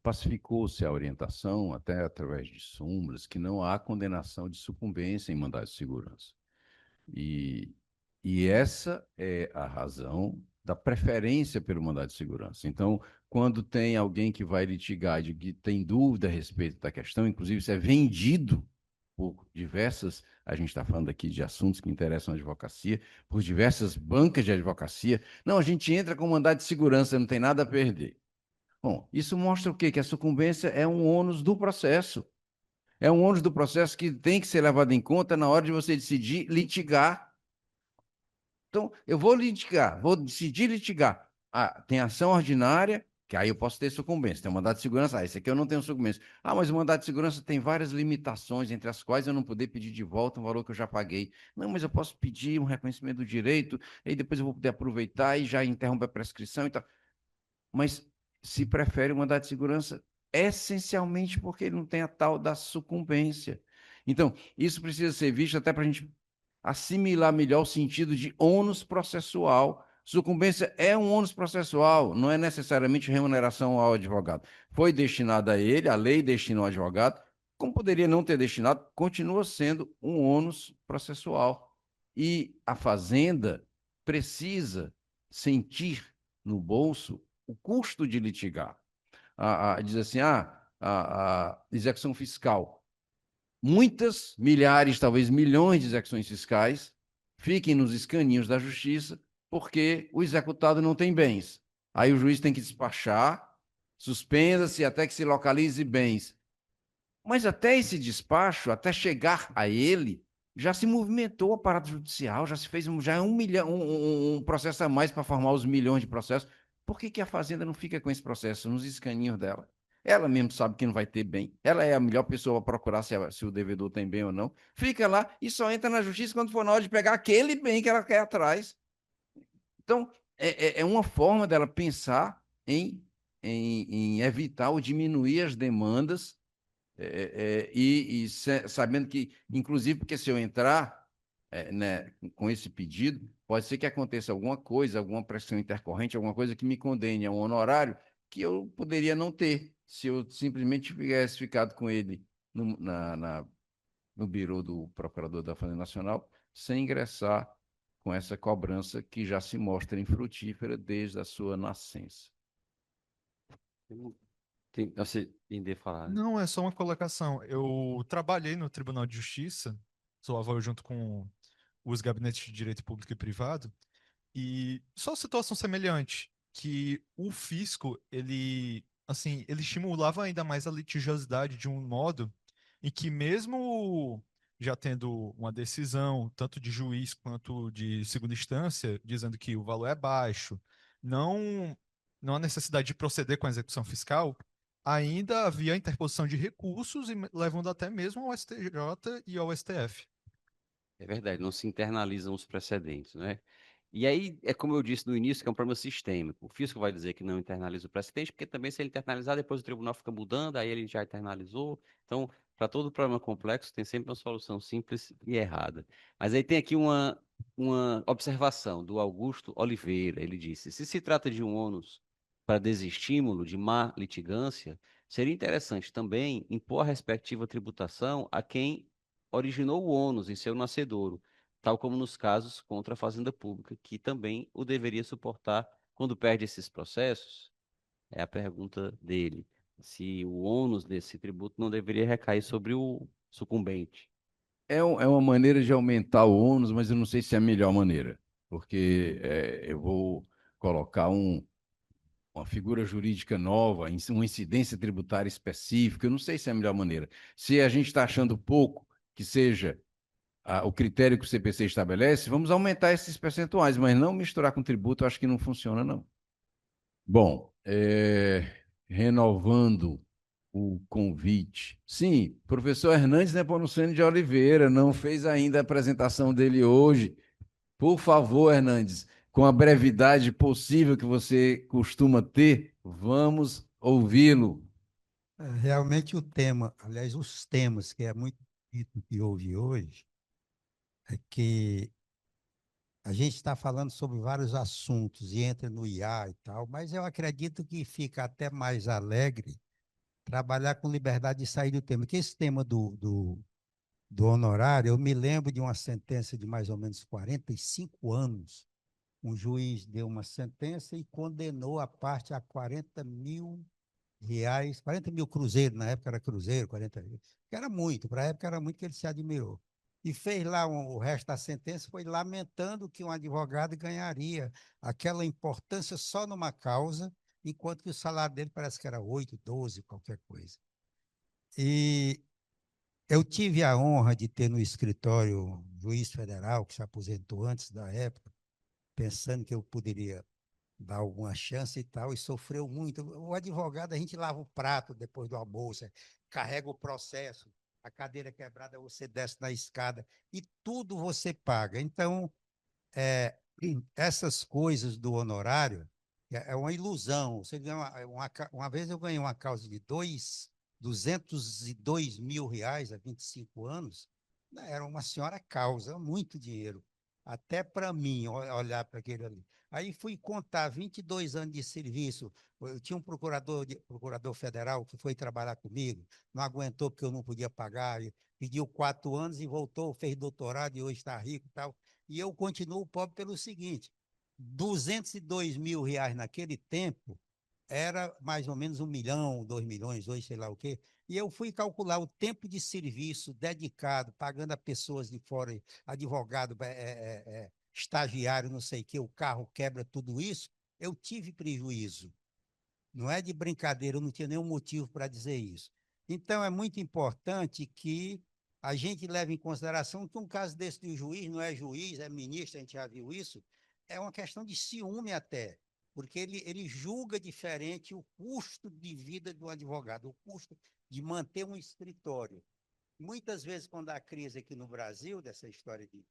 Pacificou-se a orientação, até através de súmulas, que não há condenação de sucumbência em mandado de segurança. E, e essa é a razão da preferência pelo mandado de segurança. Então, quando tem alguém que vai litigar e que tem dúvida a respeito da questão, inclusive isso é vendido por diversas, a gente está falando aqui de assuntos que interessam a advocacia, por diversas bancas de advocacia, não, a gente entra com mandado de segurança, não tem nada a perder. Bom, isso mostra o quê? Que a sucumbência é um ônus do processo. É um ônus do processo que tem que ser levado em conta na hora de você decidir litigar. Então, eu vou litigar, vou decidir litigar. Tem ação ordinária, que aí eu posso ter sucumbência. Tem um mandado de segurança, esse aqui eu não tenho sucumbência. Mas o mandado de segurança tem várias limitações, entre as quais eu não poder pedir de volta um valor que eu já paguei. Não, mas eu posso pedir um reconhecimento do direito, e depois eu vou poder aproveitar e já interromper a prescrição e tal. Mas se prefere o mandado de segurança essencialmente porque ele não tem a tal da sucumbência. Então, isso precisa ser visto até para a gente assimilar melhor o sentido de ônus processual. Sucumbência é um ônus processual, não é necessariamente remuneração ao advogado. Foi destinada a ele, a lei destinou ao advogado, como poderia não ter destinado, continua sendo um ônus processual. E a fazenda precisa sentir no bolso o custo de litigar. Diz assim, a execução fiscal. Muitas, milhares, talvez milhões de execuções fiscais fiquem nos escaninhos da justiça porque o executado não tem bens. Aí o juiz tem que despachar Suspenda-se até que se localize bens. Mas até esse despacho, até chegar a ele, já se movimentou o aparato judicial, já se fez já é 1 milhão, um processo a mais para formar os milhões de processos. Por que que a Fazenda não fica com esse processo nos escaninhos dela? Ela mesmo sabe que não vai ter bem. Ela é a melhor pessoa para procurar se o devedor tem bem ou não. Fica lá e só entra na justiça quando for na hora de pegar aquele bem que ela quer atrás. Então, é uma forma dela pensar em evitar ou diminuir as demandas sabendo que, inclusive, porque se eu entrar né, com esse pedido, pode ser que aconteça alguma coisa, alguma pressão intercorrente, alguma coisa que me condene a um honorário que eu poderia não ter se eu simplesmente tivesse ficado com ele no birô do Procurador da Fazenda Nacional, sem ingressar com essa cobrança que já se mostra infrutífera desde a sua nascença. Você ainda ia falar, né? Não, é só uma colocação. Eu trabalhei no Tribunal de Justiça, atuava eu junto com os gabinetes de direito público e privado, e só situação semelhante, que o fisco, ele, assim, ele estimulava ainda mais a litigiosidade de um modo em que mesmo já tendo uma decisão, tanto de juiz quanto de segunda instância, dizendo que o valor é baixo, não, não há necessidade de proceder com a execução fiscal, ainda havia interposição de recursos, levando até mesmo ao STJ e ao STF. É verdade, não se internalizam os precedentes, né? E aí, é como eu disse no início, que é um problema sistêmico. O fisco vai dizer que não internaliza o precedente, porque também se ele internalizar, depois o tribunal fica mudando, aí ele já internalizou. Então, para todo problema complexo, tem sempre uma solução simples e errada. Mas aí tem aqui uma observação do Augusto Oliveira. Ele disse: se se trata de um ônus para desestímulo de má litigância, seria interessante também impor a respectiva tributação a quem originou o ônus em seu nascedouro, tal como nos casos contra a Fazenda Pública, que também o deveria suportar quando perde esses processos? É a pergunta dele. Se o ônus desse tributo não deveria recair sobre o sucumbente. É uma maneira de aumentar o ônus, mas eu não sei se é a melhor maneira, porque eu vou colocar uma figura jurídica nova, uma incidência tributária específica, eu não sei se é a melhor maneira. Se a gente está achando pouco que seja o critério que o CPC estabelece, vamos aumentar esses percentuais, mas não misturar com tributo, eu acho que não funciona, não. Bom, renovando o convite. Sim, professor Hernandes Nepomuceno de Oliveira não fez ainda a apresentação dele hoje. Por favor, Hernandes, com a brevidade possível que você costuma ter, vamos ouvi-lo. Realmente o tema, aliás, os temas, que é muito bonito que houve hoje, é que a gente está falando sobre vários assuntos e entra no IA e tal, mas eu acredito que fica até mais alegre trabalhar com liberdade de sair do tema. Que esse tema do honorário, eu me lembro de uma sentença de mais ou menos 45 anos. Um juiz deu uma sentença e condenou a parte a 40 mil reais, 40 mil cruzeiros, na época era cruzeiro, 40 mil, que era muito, para a época era muito que ele se admirou. E fez lá o resto da sentença, foi lamentando que um advogado ganharia aquela importância só numa causa, enquanto que o salário dele parece que era 8, 12, qualquer coisa. E eu tive a honra de ter no escritório um juiz federal que se aposentou antes da época, pensando que eu poderia dar alguma chance e tal, e sofreu muito. O advogado, a gente lava o prato depois do almoço, carrega o processo, a cadeira quebrada você desce na escada, e tudo você paga. Então, é, essas coisas do honorário é uma ilusão. Você ganha uma vez eu ganhei uma causa de 202 mil reais há 25 anos, né, era uma senhora causa, muito dinheiro. Até para mim, olhar para aquele ali. Aí fui contar 22 anos de serviço. Eu tinha um procurador federal que foi trabalhar comigo, não aguentou porque eu não podia pagar, pediu 4 anos e voltou, fez doutorado e hoje está rico e tal. E eu continuo pobre pelo seguinte: 202 mil reais naquele tempo era mais ou menos 1 milhão, 2 milhões, hoje sei lá o quê. E eu fui calcular o tempo de serviço dedicado, pagando a pessoas de fora, advogado, estagiário, não sei o quê, o carro quebra tudo isso, eu tive prejuízo. Não é de brincadeira, eu não tinha nenhum motivo para dizer isso. Então, é muito importante que a gente leve em consideração que um caso desse de um juiz não é juiz, é ministro, a gente já viu isso, é uma questão de ciúme até, porque ele julga diferente o custo de vida do advogado, o custo de manter um escritório. Muitas vezes, quando há crise aqui no Brasil, dessa história de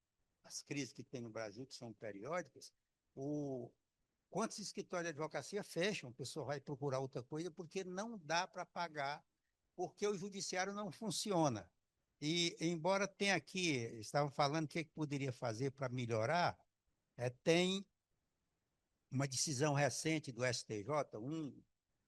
as crises que tem no Brasil, que são periódicas, o, quantos escritórios de advocacia fecham? A pessoa vai procurar outra coisa porque não dá para pagar, porque o judiciário não funciona. E, embora tenha aqui, estavam falando o que poderia fazer para melhorar, tem uma decisão recente do STJ,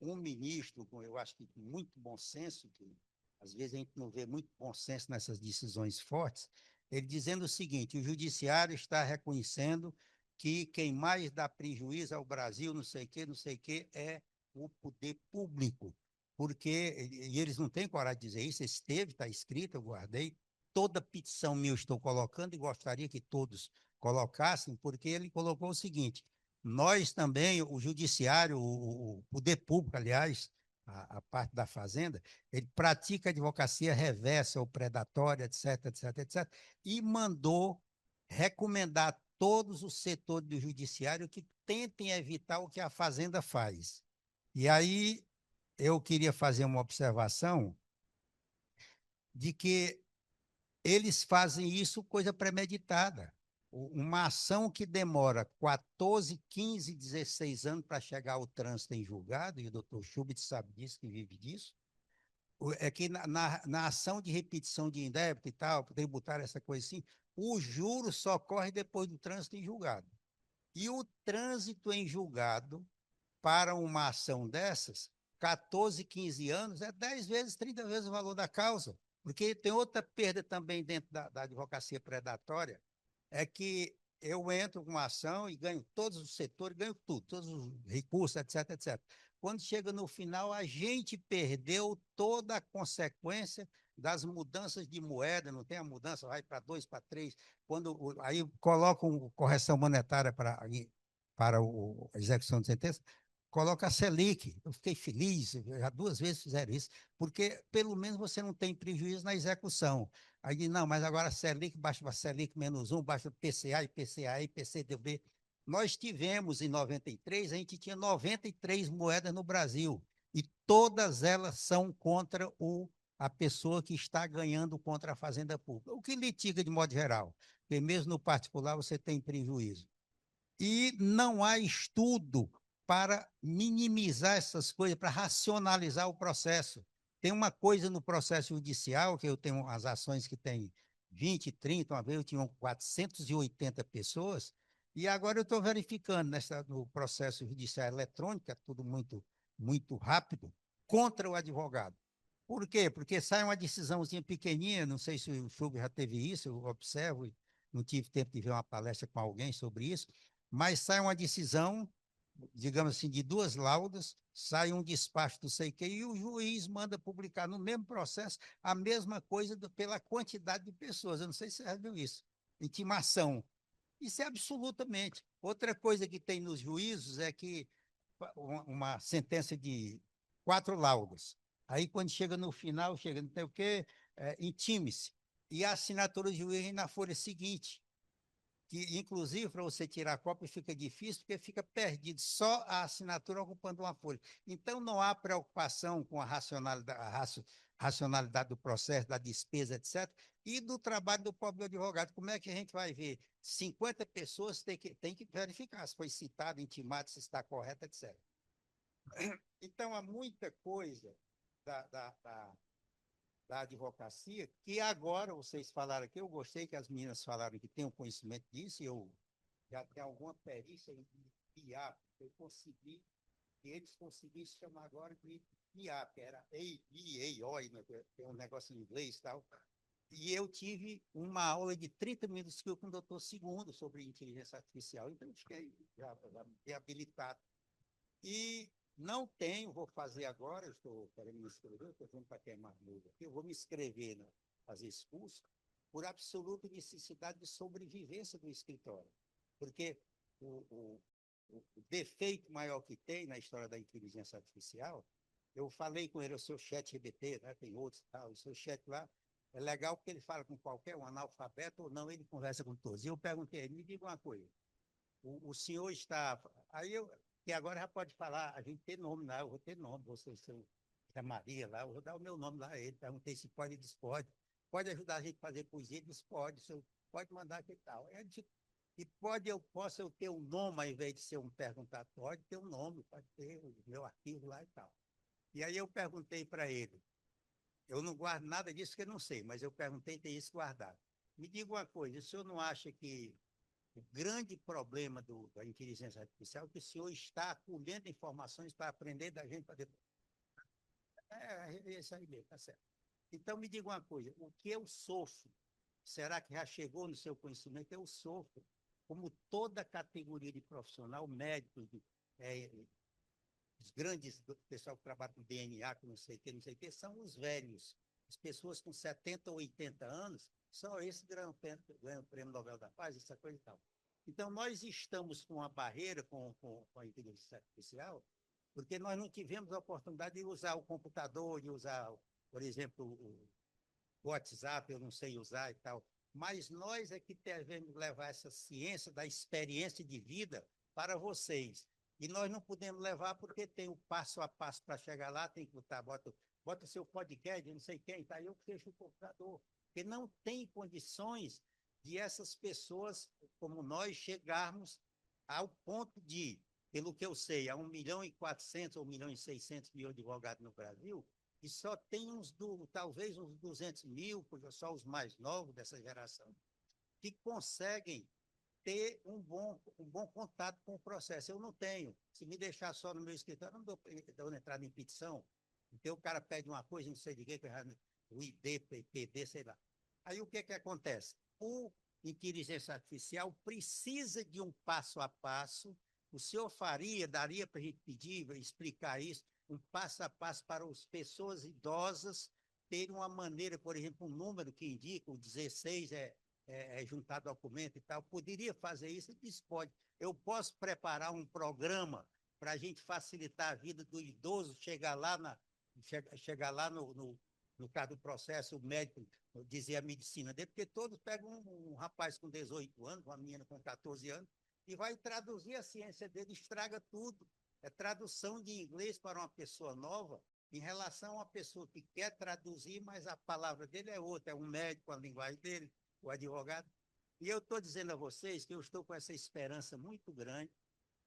um ministro, eu acho que com muito bom senso, que às vezes a gente não vê muito bom senso nessas decisões fortes, ele dizendo o seguinte: o judiciário está reconhecendo que quem mais dá prejuízo ao Brasil, não sei o que, é o poder público. Porque, e eles não têm coragem de dizer isso, esteve, está escrito, eu guardei, toda petição minha eu estou colocando e gostaria que todos colocassem, porque ele colocou o seguinte: nós também, o judiciário, o poder público, aliás, a parte da fazenda, ele pratica advocacia reversa ou predatória, etc, etc, etc, e mandou recomendar a todos os setores do judiciário que tentem evitar o que a fazenda faz. E aí eu queria fazer uma observação de que eles fazem isso coisa premeditada. Uma ação que demora 14, 15, 16 anos para chegar ao trânsito em julgado, e o doutor Schubert sabe disso, que vive disso, é que na ação de repetição de indébito e tal, tributário, essa coisa assim, o juro só corre depois do trânsito em julgado. E o trânsito em julgado, para uma ação dessas, 14, 15 anos, é 10 vezes, 30 vezes o valor da causa. Porque tem outra perda também dentro da advocacia predatória, é que eu entro com uma ação e ganho todos os setores, ganho tudo, todos os recursos, etc, etc. Quando chega no final, a gente perdeu toda a consequência das mudanças de moeda, não tem a mudança, vai para 2, para 3, quando aí colocam correção monetária para a execução de sentença, coloca a Selic. Eu fiquei feliz, já 2 vezes fizeram isso, porque pelo menos você não tem prejuízo na execução. Aí diz, não, mas agora a Selic, baixa para Selic -1, baixa PCA, IPCA, IPCDB. Nós tivemos, em 93, a gente tinha 93 moedas no Brasil, e todas elas são contra a pessoa que está ganhando contra a fazenda pública. O que litiga de modo geral? Porque mesmo no particular você tem prejuízo. E não há estudo para minimizar essas coisas, para racionalizar o processo. Tem uma coisa no processo judicial, que eu tenho as ações que tem 20, 30, uma vez eu tinha 480 pessoas, e agora eu estou verificando no processo judicial eletrônico, é tudo muito, muito rápido, contra o advogado. Por quê? Porque sai uma decisãozinha pequenininha, não sei se o Schubert já teve isso, eu observo, e não tive tempo de ver uma palestra com alguém sobre isso, mas sai uma decisão, digamos assim, de 2 laudas, sai um despacho do sei que, e o juiz manda publicar no mesmo processo a mesma coisa pela quantidade de pessoas. Eu não sei se você já viu isso. Intimação. Isso é absolutamente. Outra coisa que tem nos juízos é que uma sentença de 4 laudas. Aí, quando chega no final, chega, não tem o quê? Intime-se. E a assinatura do juiz na folha seguinte, que inclusive para você tirar a cópia fica difícil, porque fica perdido, só a assinatura ocupando uma folha. Então não há preocupação com a racionalidade do processo, da despesa, etc., e do trabalho do próprio advogado. Como é que a gente vai ver? 50 pessoas tem que verificar se foi citado, intimado, se está correto, etc. Então há muita coisa da, da, da da advocacia, que agora vocês falaram aqui, eu gostei que as meninas falaram que têm um conhecimento disso, e eu já tenho alguma perícia em IA, eu consegui, e eles conseguiram se chamar agora de IA, que era AI, tem um negócio em inglês e tal. E eu tive uma aula de 30 minutos com o doutor Segundo sobre inteligência artificial, então fiquei já habilitado. E não tenho, vou fazer agora, eu estou querendo me inscrever, estou vendo para queimar muda aqui, eu vou me inscrever fazer esse curso, por absoluta necessidade de sobrevivência do escritório. Porque o defeito maior que tem na história da inteligência artificial, eu falei com ele, o seu chat GBT, né, tem outros, tal, o seu chat lá, é legal porque ele fala com qualquer um, analfabeto ou não, ele conversa com todos. E eu perguntei, me diga uma coisa, o senhor está... Aí eu, que agora já pode falar, a gente tem nome lá, eu vou ter nome, você, seu Zé Maria lá, eu vou dar o meu nome lá a ele, perguntei se pode, ele disse pode. Pode ajudar a gente a fazer poesia, ele disse pode, o senhor pode mandar que tal. E posso eu ter um nome, ao invés de ser um perguntatório, pode ter um nome, pode ter o meu arquivo lá e tal. E aí eu perguntei para ele, eu não guardo nada disso que eu não sei, mas eu perguntei, tem isso guardado. Me diga uma coisa, o senhor não acha que o grande problema da inteligência artificial é que o senhor está colhendo informações para aprender da gente para depois. É isso aí mesmo, tá certo. Então me diga uma coisa, o que eu sofro, será que já chegou no seu conhecimento? Eu sofro, como toda categoria de profissional, médico, os grandes, pessoal que trabalha com DNA, que não sei o que, são os velhos. As pessoas com 70 ou 80 anos, só esse ganham o Prêmio Nobel da Paz, essa coisa e tal. Então, nós estamos com uma barreira com a inteligência artificial, porque nós não tivemos a oportunidade de usar o computador, de usar, por exemplo, o WhatsApp, eu não sei usar e tal. Mas nós é que devemos levar essa ciência da experiência de vida para vocês. E nós não podemos levar porque tem o passo a passo para chegar lá, tem que botar, bota seu podcast, não sei quem, tá? Eu fecho o computador. Porque não tem condições de essas pessoas como nós chegarmos ao ponto de, pelo que eu sei, há 1.400.000 ou 1.600.000 advogados no Brasil, e só tem talvez uns 200.000, porque só os mais novos dessa geração, que conseguem ter um bom contato com o processo. Eu não tenho. Se me deixar só no meu escritório, eu não dou entrada em petição, porque o cara pede uma coisa, não sei de quê, o ID, PPD, sei lá. Aí o que acontece? O inteligência artificial precisa de um passo a passo. O senhor daria para a gente pedir, explicar isso, um passo a passo para as pessoas idosas terem uma maneira, por exemplo, um número que indica, o 16 juntar documento e tal, poderia fazer isso? Ele disse, pode. Eu posso preparar um programa para a gente facilitar a vida do idoso, chegar lá no caso do processo, o médico dizer a medicina dele, porque todos pegam um rapaz com 18 anos, uma menina com 14 anos, e vai traduzir a ciência dele, estraga tudo. É tradução de inglês para uma pessoa nova em relação a uma pessoa que quer traduzir, mas a palavra dele é outra, é um médico, a linguagem dele, o advogado. E eu estou dizendo a vocês que eu estou com essa esperança muito grande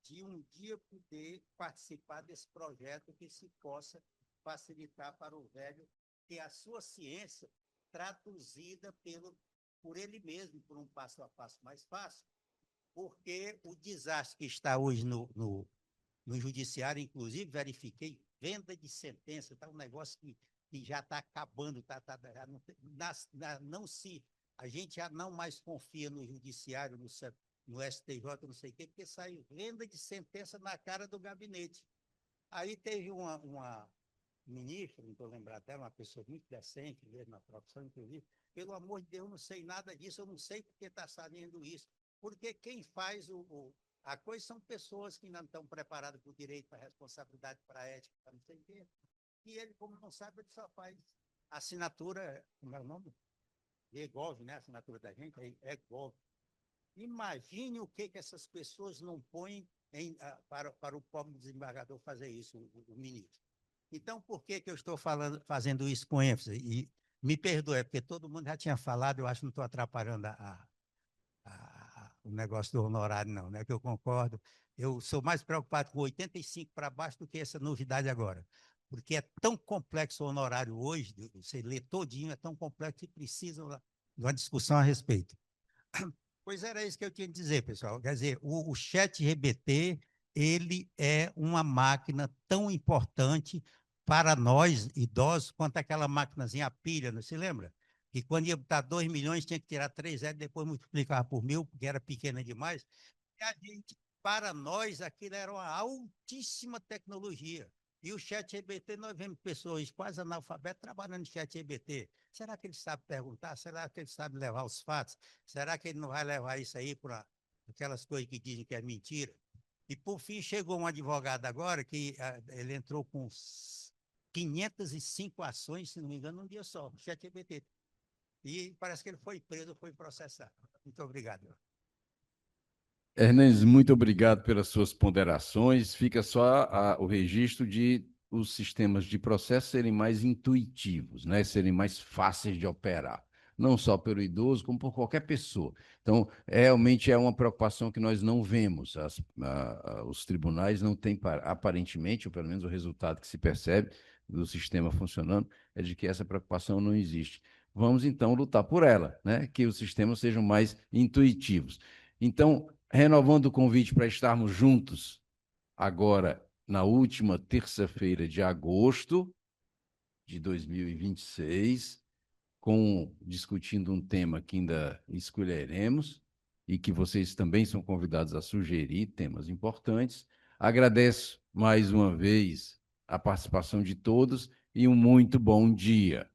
de um dia poder participar desse projeto que se possa facilitar para o velho ter a sua ciência traduzida por ele mesmo, por um passo a passo mais fácil, porque o desastre que está hoje no judiciário, inclusive, verifiquei, venda de sentença, tá um negócio que já está acabando, a gente já não mais confia no judiciário, no STJ, não sei o quê, porque saiu venda de sentença na cara do gabinete. Aí teve uma ministra, não estou lembrando até, uma pessoa muito decente, mesmo na profissão, inclusive, pelo amor de Deus, eu não sei nada disso, eu não sei porque está saindo isso. Porque quem faz a coisa são pessoas que não estão preparadas para o direito, para a responsabilidade, para a ética, para não sei o quê. E ele, como não sabe, ele só faz assinatura, como é o nome? EGOV, né? A assinatura da gente é EGOV. Imagine o que essas pessoas não põem para o pobre desembargador fazer isso, o ministro. Então, por que eu estou fazendo isso com ênfase? E me perdoe, porque todo mundo já tinha falado, eu acho que não estou atrapalhando o negócio do honorário, não, né? Que eu concordo. Eu sou mais preocupado com 85 para baixo do que essa novidade agora. Porque é tão complexo o honorário hoje, você lê todinho, é tão complexo que precisa de uma discussão a respeito. Pois era isso que eu tinha que dizer, pessoal. Quer dizer, o ChatGPT, ele é uma máquina tão importante para nós, idosos, quanto aquela maquinazinha a pilha, não se lembra? Que quando ia botar 2 milhões, tinha que tirar 3 zeros, depois multiplicar por 1.000, porque era pequena demais. E a gente, para nós, aquilo era uma altíssima tecnologia. E o ChatGPT, nós vemos pessoas quase analfabetas trabalhando no ChatGPT. Será que ele sabe perguntar? Será que ele sabe levar os fatos? Será que ele não vai levar isso aí para aquelas coisas que dizem que é mentira? E, por fim, chegou um advogado agora que ele entrou com 505 ações, se não me engano, num dia só, ChatGPT. E parece que ele foi preso, foi processado. Muito obrigado. Hernandes, muito obrigado pelas suas ponderações. Fica só o registro de os sistemas de processo serem mais intuitivos, né? Serem mais fáceis de operar, não só pelo idoso, como por qualquer pessoa. Então, realmente é uma preocupação que nós não vemos. Os tribunais não têm, aparentemente, ou pelo menos o resultado que se percebe do sistema funcionando, é de que essa preocupação não existe. Vamos, então, lutar por ela, né? Que os sistemas sejam mais intuitivos. Então, renovando o convite para estarmos juntos agora na última terça-feira de agosto de 2026, discutindo um tema que ainda escolheremos e que vocês também são convidados a sugerir temas importantes. Agradeço mais uma vez a participação de todos e um muito bom dia.